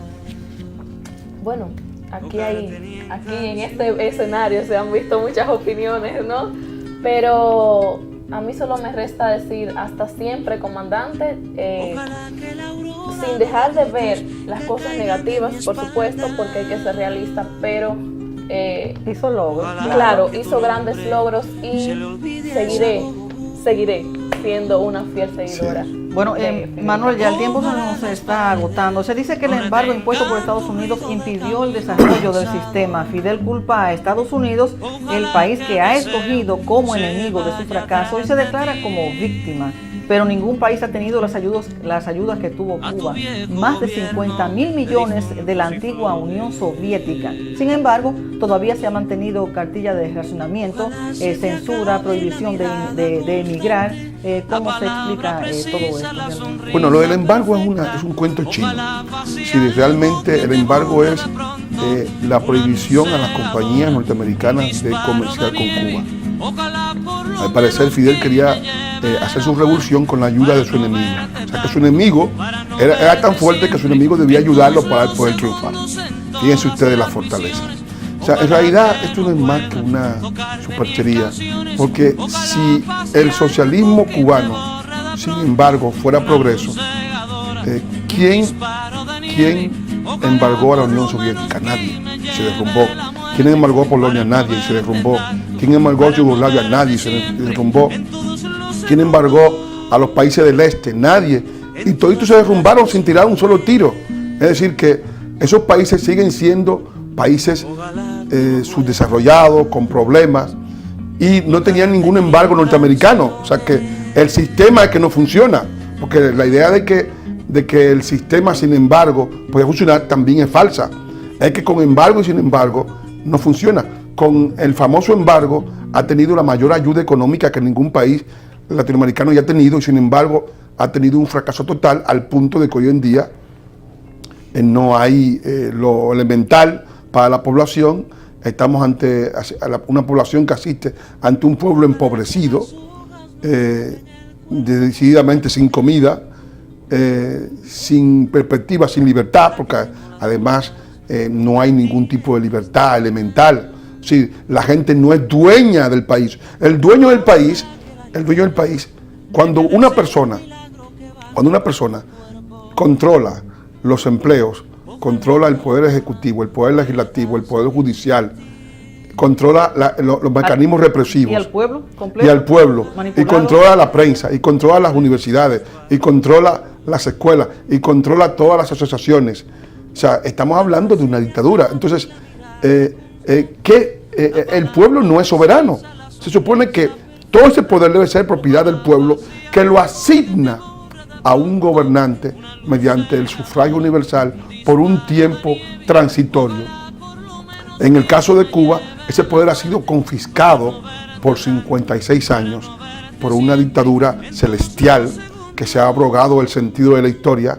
bueno, aquí en este escenario se han visto muchas opiniones, ¿no? Pero a mí solo me resta decir hasta siempre, comandante, sin dejar de ver las cosas negativas, por supuesto, porque hay que ser realista, pero hizo logros. Claro, hizo grandes logros, y seguiré siendo una fiel seguidora. Sí. Bueno, Manuel, ya el tiempo se nos está agotando. Se dice que el embargo impuesto por Estados Unidos impidió el desarrollo del sistema. Fidel culpa a Estados Unidos, el país que ha escogido como enemigo de su fracaso, y se declara como víctima. Pero ningún país ha tenido las ayudas que tuvo Cuba, más de 50.000 millones de la antigua Unión Soviética. Sin embargo, todavía se ha mantenido cartilla de racionamiento, censura, prohibición de emigrar. ¿Cómo se explica todo esto? Bueno, lo del embargo es un cuento chino. Si realmente el embargo es la prohibición a las compañías norteamericanas de comerciar con Cuba. Al parecer Fidel quería hacer su revolución con la ayuda de su enemigo. O sea que su enemigo era tan fuerte que su enemigo debía ayudarlo para poder triunfar. Fíjense ustedes la fortaleza. O sea, en realidad esto no es más que una superchería, porque si el socialismo cubano, sin embargo, fuera progreso, ¿quién embargó a la Unión Soviética? Nadie. Se derrumbó. ¿Quién embargó a Polonia? Nadie. Se derrumbó. ¿Quién embargó a Yugoslavia? Nadie. Se derrumbó. ¿Quién embargó a los países del este? Nadie. Y toditos se derrumbaron sin tirar un solo tiro. Es decir, que esos países siguen siendo países subdesarrollados, con problemas, y no tenían ningún embargo norteamericano. O sea que el sistema es que no funciona, porque la idea de que el sistema sin embargo puede funcionar también es falsa. Es que con embargo y sin embargo no funciona. Con el famoso embargo ha tenido la mayor ayuda económica que ningún país latinoamericano haya tenido, y sin embargo ha tenido un fracaso total, al punto de que hoy en día no hay lo elemental para la población. Estamos ante una población que asiste ante un pueblo empobrecido, decididamente sin comida, sin perspectiva, sin libertad, porque además no hay ningún tipo de libertad elemental. Sí, la gente no es dueña del país. El dueño del país, cuando una persona controla los empleos, controla el poder ejecutivo, el poder legislativo, el poder judicial, controla los mecanismos represivos. ¿Y al pueblo completo? Y al pueblo. Y controla la prensa, y controla las universidades, y controla las escuelas, y controla todas las asociaciones. O sea, estamos hablando de una dictadura. Entonces, el pueblo no es soberano. Se supone que todo ese poder debe ser propiedad del pueblo, que lo asigna a un gobernante mediante el sufragio universal por un tiempo transitorio. En el caso de Cuba, ese poder ha sido confiscado por 56 años por una dictadura celestial que se ha abrogado el sentido de la historia,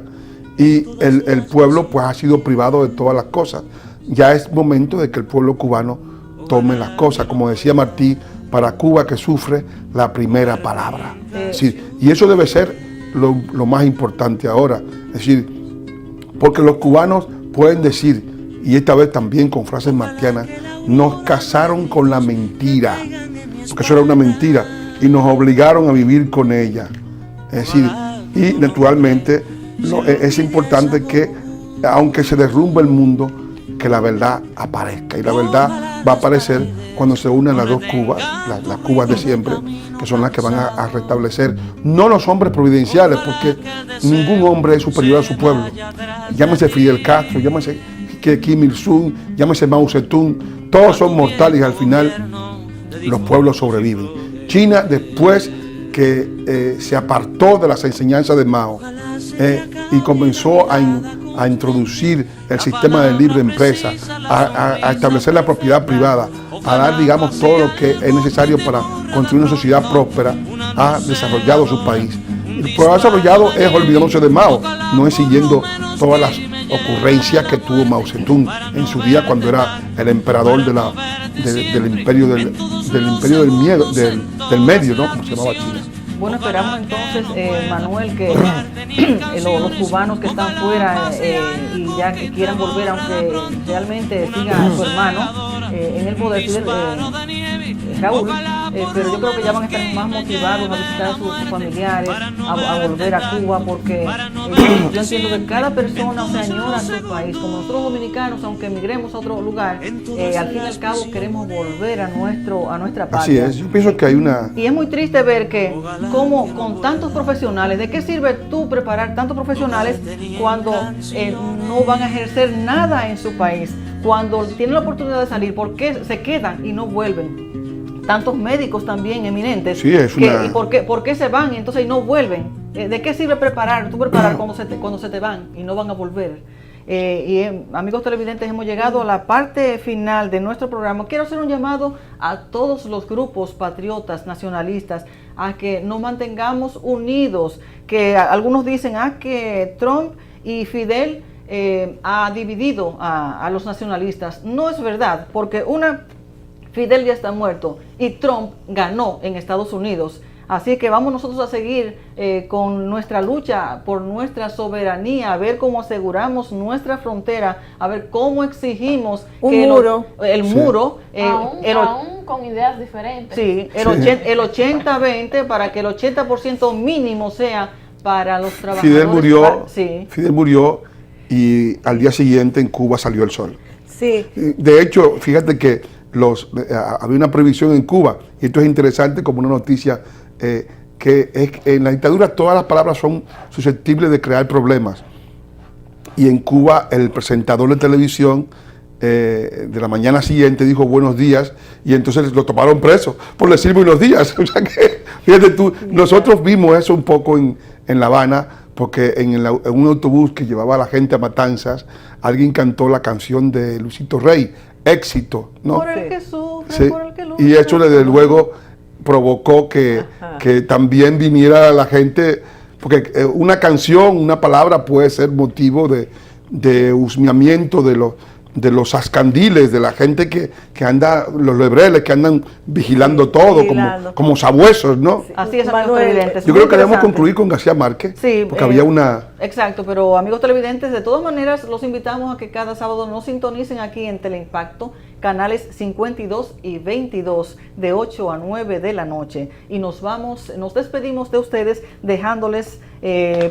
y el pueblo pues ha sido privado de todas las cosas. Ya es momento de que el pueblo cubano tome las cosas, como decía Martí, para Cuba que sufre la primera palabra. Sí, y eso debe ser lo más importante ahora. Es decir, porque los cubanos pueden decir, y esta vez también con frases martianas, nos casaron con la mentira, porque eso era una mentira, y nos obligaron a vivir con ella. Es decir, y naturalmente es importante que, aunque se derrumbe el mundo, que la verdad aparezca, y la verdad va a aparecer cuando se unan las dos Cubas, las Cubas de siempre, que son las que van a restablecer, no los hombres providenciales, porque ningún hombre es superior a su pueblo. Llámese Fidel Castro, llámese Kim Il-sung, llámese Mao Zedong, todos son mortales y al final los pueblos sobreviven. China, después que se apartó de las enseñanzas de Mao y comenzó a introducir el sistema de libre empresa, a establecer la propiedad privada, a dar, digamos, todo lo que es necesario para construir una sociedad próspera, ha desarrollado su país. El pueblo desarrollado es olvidándose de Mao, no es siguiendo todas las ocurrencias que tuvo Mao Zedong en su día cuando era el emperador del imperio del miedo, del medio, ¿no? Como se llamaba China. Bueno, esperamos entonces, Manuel, que los cubanos que están fuera y ya que quieran volver, aunque realmente sigan a su hermano en el poder, Raúl pero yo creo que ya van a estar más motivados a visitar a sus familiares, a volver a Cuba, porque yo entiendo que cada persona se añora a su país. Como nosotros dominicanos, aunque emigremos a otro lugar, al fin y al cabo queremos volver a nuestra patria. Así es, yo pienso que hay una... Y es muy triste ver que como con tantos profesionales, ¿de qué sirve tú preparar tantos profesionales cuando no van a ejercer nada en su país? Cuando tienen la oportunidad de salir, ¿por qué se quedan y no vuelven? Tantos médicos también eminentes. Sí, es una... ¿Y por qué se van y entonces no vuelven? ¿De qué sirve preparar cuando se te van y no van a volver? Amigos televidentes, hemos llegado a la parte final de nuestro programa. Quiero hacer un llamado a todos los grupos patriotas, nacionalistas, a que nos mantengamos unidos, que algunos dicen que Trump y Fidel ha dividido a los nacionalistas. No es verdad, porque Fidel ya está muerto y Trump ganó en Estados Unidos. Así que vamos nosotros a seguir con nuestra lucha por nuestra soberanía, a ver cómo aseguramos nuestra frontera, a ver cómo exigimos el muro, aún con ideas diferentes. Sí, el 80-20 para que el 80% mínimo sea para los trabajadores. Fidel murió y al día siguiente en Cuba salió el sol. Sí. De hecho, fíjate que había una prohibición en Cuba, y esto es interesante como una noticia, que en la dictadura todas las palabras son susceptibles de crear problemas. Y en Cuba el presentador de televisión de la mañana siguiente dijo buenos días, y entonces lo tomaron preso por decir buenos días. O sea que, fíjate tú, nosotros vimos eso un poco en La Habana, porque en un autobús que llevaba a la gente a Matanzas, alguien cantó la canción de Luisito Rey, Éxito, ¿no? Por el que sufre, sí. Por el que lucha. Y eso desde luego provocó que también viniera la gente, porque una canción, una palabra puede ser motivo de husmeamiento de los ascandiles, de la gente que anda, los lebreles que andan vigilando todo, como sabuesos, ¿no? Sí. Así es, amigos televidentes. Yo creo que debemos concluir con García Márquez, sí, porque había una... Exacto, pero amigos televidentes, de todas maneras los invitamos a que cada sábado nos sintonicen aquí en Teleimpacto, canales 52 y 22, de 8 a 9 de la noche. Y nos despedimos de ustedes dejándoles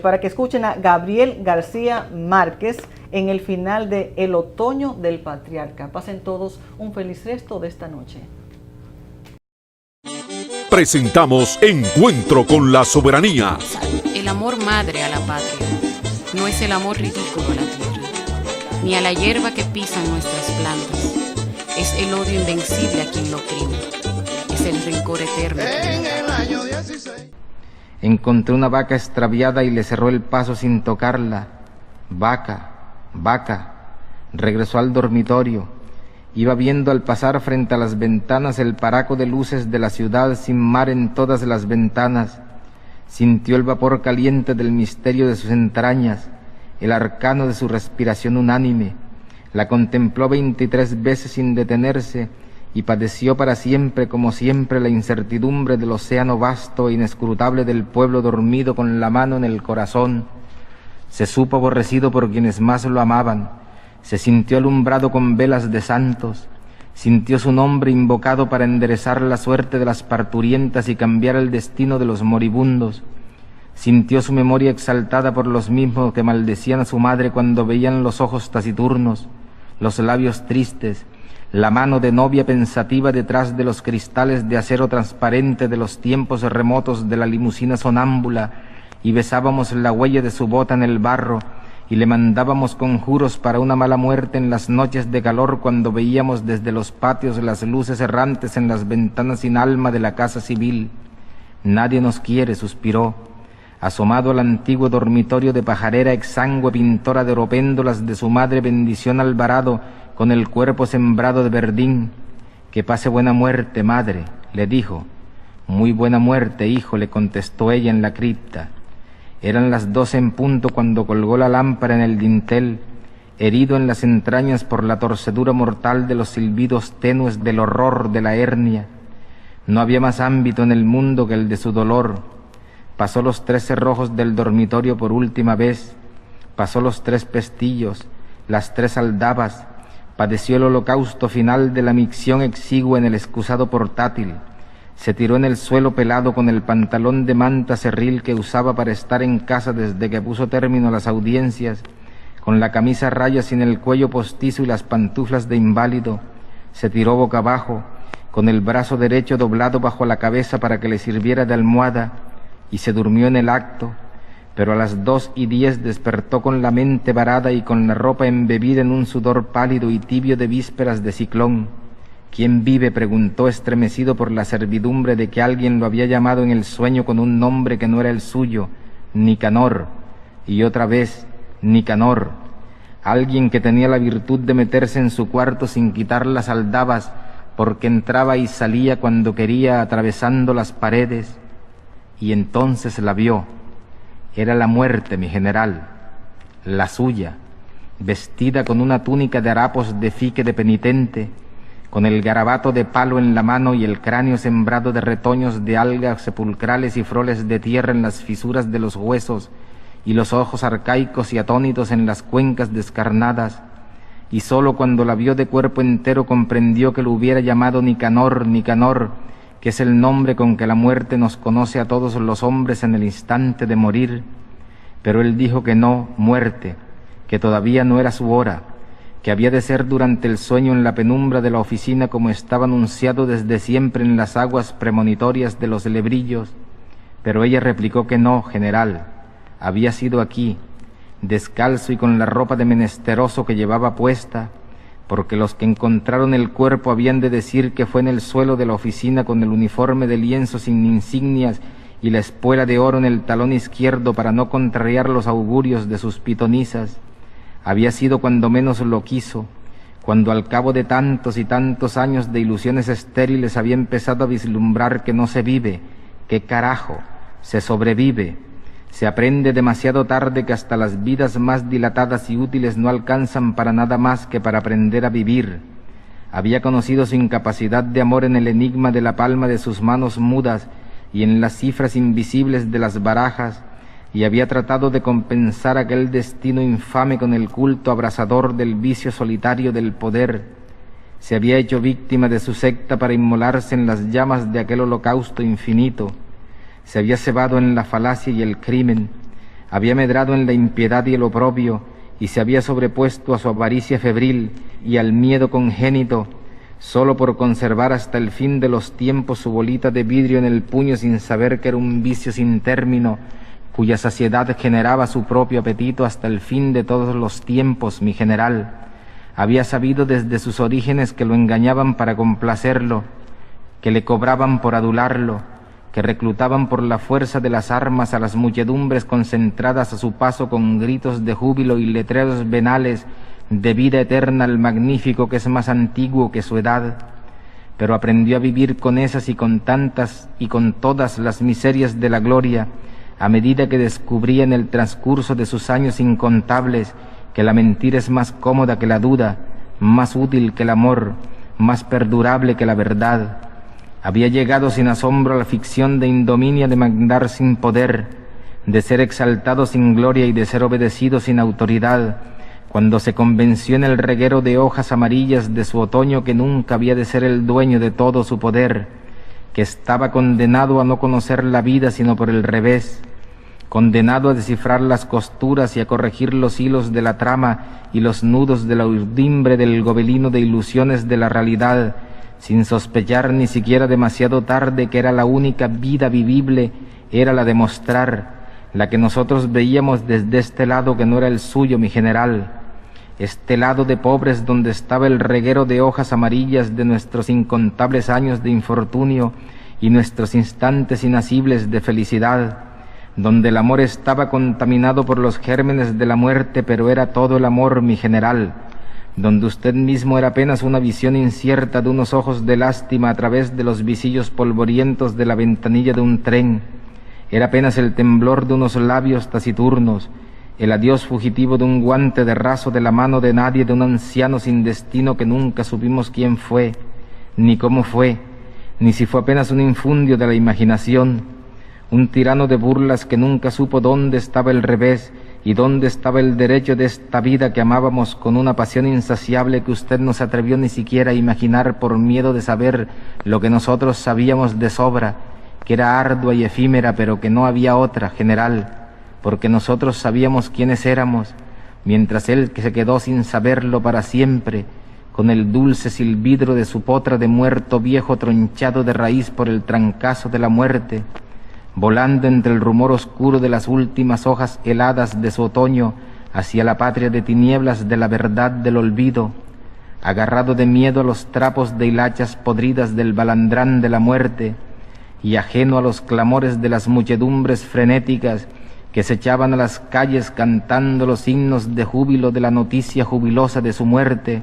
para que escuchen a Gabriel García Márquez en el final de El Otoño del Patriarca. Pasen todos un feliz resto de esta noche. Presentamos Encuentro con la Soberanía. El amor madre a la patria no es el amor ridículo a la tierra, ni a la hierba que pisan nuestras plantas. Es el odio invencible a quien lo oprime. Es el rencor eterno. En el año 16. Encontré una vaca extraviada y le cerró el paso sin tocarla. Vaca, vaca, regresó al dormitorio. Iba viendo al pasar frente a las ventanas el paraco de luces de la ciudad sin mar en todas las ventanas. Sintió el vapor caliente del misterio de sus entrañas, el arcano de su respiración unánime. La contempló 23 veces sin detenerse y padeció para siempre como siempre la incertidumbre del océano vasto e inescrutable del pueblo dormido con la mano en el corazón. Se supo aborrecido por quienes más lo amaban, se sintió alumbrado con velas de santos, sintió su nombre invocado para enderezar la suerte de las parturientas y cambiar el destino de los moribundos, sintió su memoria exaltada por los mismos que maldecían a su madre cuando veían los ojos taciturnos, los labios tristes, la mano de novia pensativa detrás de los cristales de acero transparente de los tiempos remotos de la limusina sonámbula, y besábamos la huella de su bota en el barro, y le mandábamos conjuros para una mala muerte en las noches de calor cuando veíamos desde los patios las luces errantes en las ventanas sin alma de la casa civil. Nadie nos quiere, suspiró, asomado al antiguo dormitorio de pajarera exangüe pintora de oropéndolas de su madre Bendición Alvarado, con el cuerpo sembrado de verdín. Que pase buena muerte, madre, le dijo. Muy buena muerte, hijo, le contestó ella en la cripta. Eran las 12 en punto cuando colgó la lámpara en el dintel, herido en las entrañas por la torcedura mortal de los silbidos tenues del horror de la hernia. No había más ámbito en el mundo que el de su dolor. Pasó los 3 cerrojos del dormitorio por última vez, pasó los 3 pestillos, las 3 aldabas, padeció el holocausto final de la micción exigua en el excusado portátil, se tiró en el suelo pelado con el pantalón de manta cerril que usaba para estar en casa desde que puso término a las audiencias, con la camisa a rayas sin el cuello postizo y las pantuflas de inválido, se tiró boca abajo, con el brazo derecho doblado bajo la cabeza para que le sirviera de almohada, y se durmió en el acto, pero a las 2:10 despertó con la mente varada y con la ropa embebida en un sudor pálido y tibio de vísperas de ciclón. ¿Quién vive?, preguntó estremecido por la servidumbre de que alguien lo había llamado en el sueño con un nombre que no era el suyo, Nicanor, y otra vez, Nicanor. Alguien que tenía la virtud de meterse en su cuarto sin quitar las aldabas, porque entraba y salía cuando quería atravesando las paredes, y entonces la vio. Era la muerte, mi general, la suya, vestida con una túnica de harapos de fique de penitente, con el garabato de palo en la mano y el cráneo sembrado de retoños de algas sepulcrales y froles de tierra en las fisuras de los huesos, y los ojos arcaicos y atónitos en las cuencas descarnadas, y sólo cuando la vio de cuerpo entero comprendió que lo hubiera llamado Nicanor, Nicanor, que es el nombre con que la muerte nos conoce a todos los hombres en el instante de morir. Pero él dijo que no, muerte, que todavía no era su hora, que había de ser durante el sueño en la penumbra de la oficina como estaba anunciado desde siempre en las aguas premonitorias de los lebrillos. Pero ella replicó que no, general, había sido aquí, descalzo y con la ropa de menesteroso que llevaba puesta, porque los que encontraron el cuerpo habían de decir que fue en el suelo de la oficina con el uniforme de lienzo sin insignias y la espuela de oro en el talón izquierdo para no contrariar los augurios de sus pitonisas. Había sido cuando menos lo quiso, cuando al cabo de tantos y tantos años de ilusiones estériles había empezado a vislumbrar que no se vive, que carajo, se sobrevive. Se aprende demasiado tarde que hasta las vidas más dilatadas y útiles no alcanzan para nada más que para aprender a vivir. Había conocido su incapacidad de amor en el enigma de la palma de sus manos mudas y en las cifras invisibles de las barajas, y había tratado de compensar aquel destino infame con el culto abrasador del vicio solitario del poder. Se había hecho víctima de su secta para inmolarse en las llamas de aquel holocausto infinito. Se había cebado en la falacia y el crimen, había medrado en la impiedad y el oprobio, y se había sobrepuesto a su avaricia febril y al miedo congénito, solo por conservar hasta el fin de los tiempos su bolita de vidrio en el puño sin saber que era un vicio sin término, cuya saciedad generaba su propio apetito hasta el fin de todos los tiempos, mi general. Había sabido desde sus orígenes que lo engañaban para complacerlo, que le cobraban por adularlo, que reclutaban por la fuerza de las armas a las muchedumbres concentradas a su paso con gritos de júbilo y letreros venales de vida eterna al magnífico que es más antiguo que su edad. Pero aprendió a vivir con esas y con tantas y con todas las miserias de la gloria, a medida que descubría en el transcurso de sus años incontables que la mentira es más cómoda que la duda, más útil que el amor, más perdurable que la verdad. Había llegado sin asombro a la ficción de indominia de mandar sin poder, de ser exaltado sin gloria y de ser obedecido sin autoridad, cuando se convenció en el reguero de hojas amarillas de su otoño que nunca había de ser el dueño de todo su poder, que estaba condenado a no conocer la vida sino por el revés, condenado a descifrar las costuras y a corregir los hilos de la trama y los nudos de la urdimbre del gobelino de ilusiones de la realidad, sin sospechar ni siquiera demasiado tarde que era la única vida vivible, era la de mostrar, la que nosotros veíamos desde este lado que no era el suyo, mi general, este lado de pobres donde estaba el reguero de hojas amarillas de nuestros incontables años de infortunio y nuestros instantes inasibles de felicidad, donde el amor estaba contaminado por los gérmenes de la muerte, pero era todo el amor, mi general, donde usted mismo era apenas una visión incierta de unos ojos de lástima a través de los visillos polvorientos de la ventanilla de un tren, era apenas el temblor de unos labios taciturnos, el adiós fugitivo de un guante de raso de la mano de nadie, de un anciano sin destino que nunca supimos quién fue, ni cómo fue, ni si fue apenas un infundio de la imaginación, un tirano de burlas que nunca supo dónde estaba el revés, ¿Y dónde estaba el derecho de esta vida que amábamos con una pasión insaciable que usted no se atrevió ni siquiera a imaginar por miedo de saber lo que nosotros sabíamos de sobra, que era ardua y efímera, pero que no había otra, general, porque nosotros sabíamos quiénes éramos, mientras él que se quedó sin saberlo para siempre, con el dulce silbidro de su potra de muerto viejo tronchado de raíz por el trancazo de la muerte, volando entre el rumor oscuro de las últimas hojas heladas de su otoño hacia la patria de tinieblas de la verdad del olvido, agarrado de miedo a los trapos de hilachas podridas del balandrán de la muerte y ajeno a los clamores de las muchedumbres frenéticas que se echaban a las calles cantando los himnos de júbilo de la noticia jubilosa de su muerte,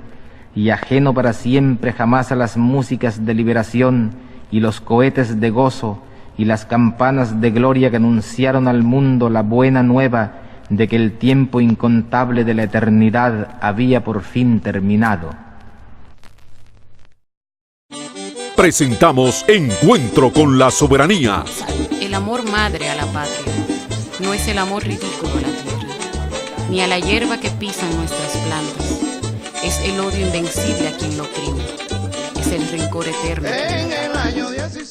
y ajeno para siempre jamás a las músicas de liberación y los cohetes de gozo y las campanas de gloria que anunciaron al mundo la buena nueva de que el tiempo incontable de la eternidad había por fin terminado. Presentamos Encuentro con la Soberanía. El amor madre a la patria no es el amor ridículo a la tierra, ni a la hierba que pisan nuestras plantas. Es el odio invencible a quien lo oprime. Es el rencor eterno. En el año 16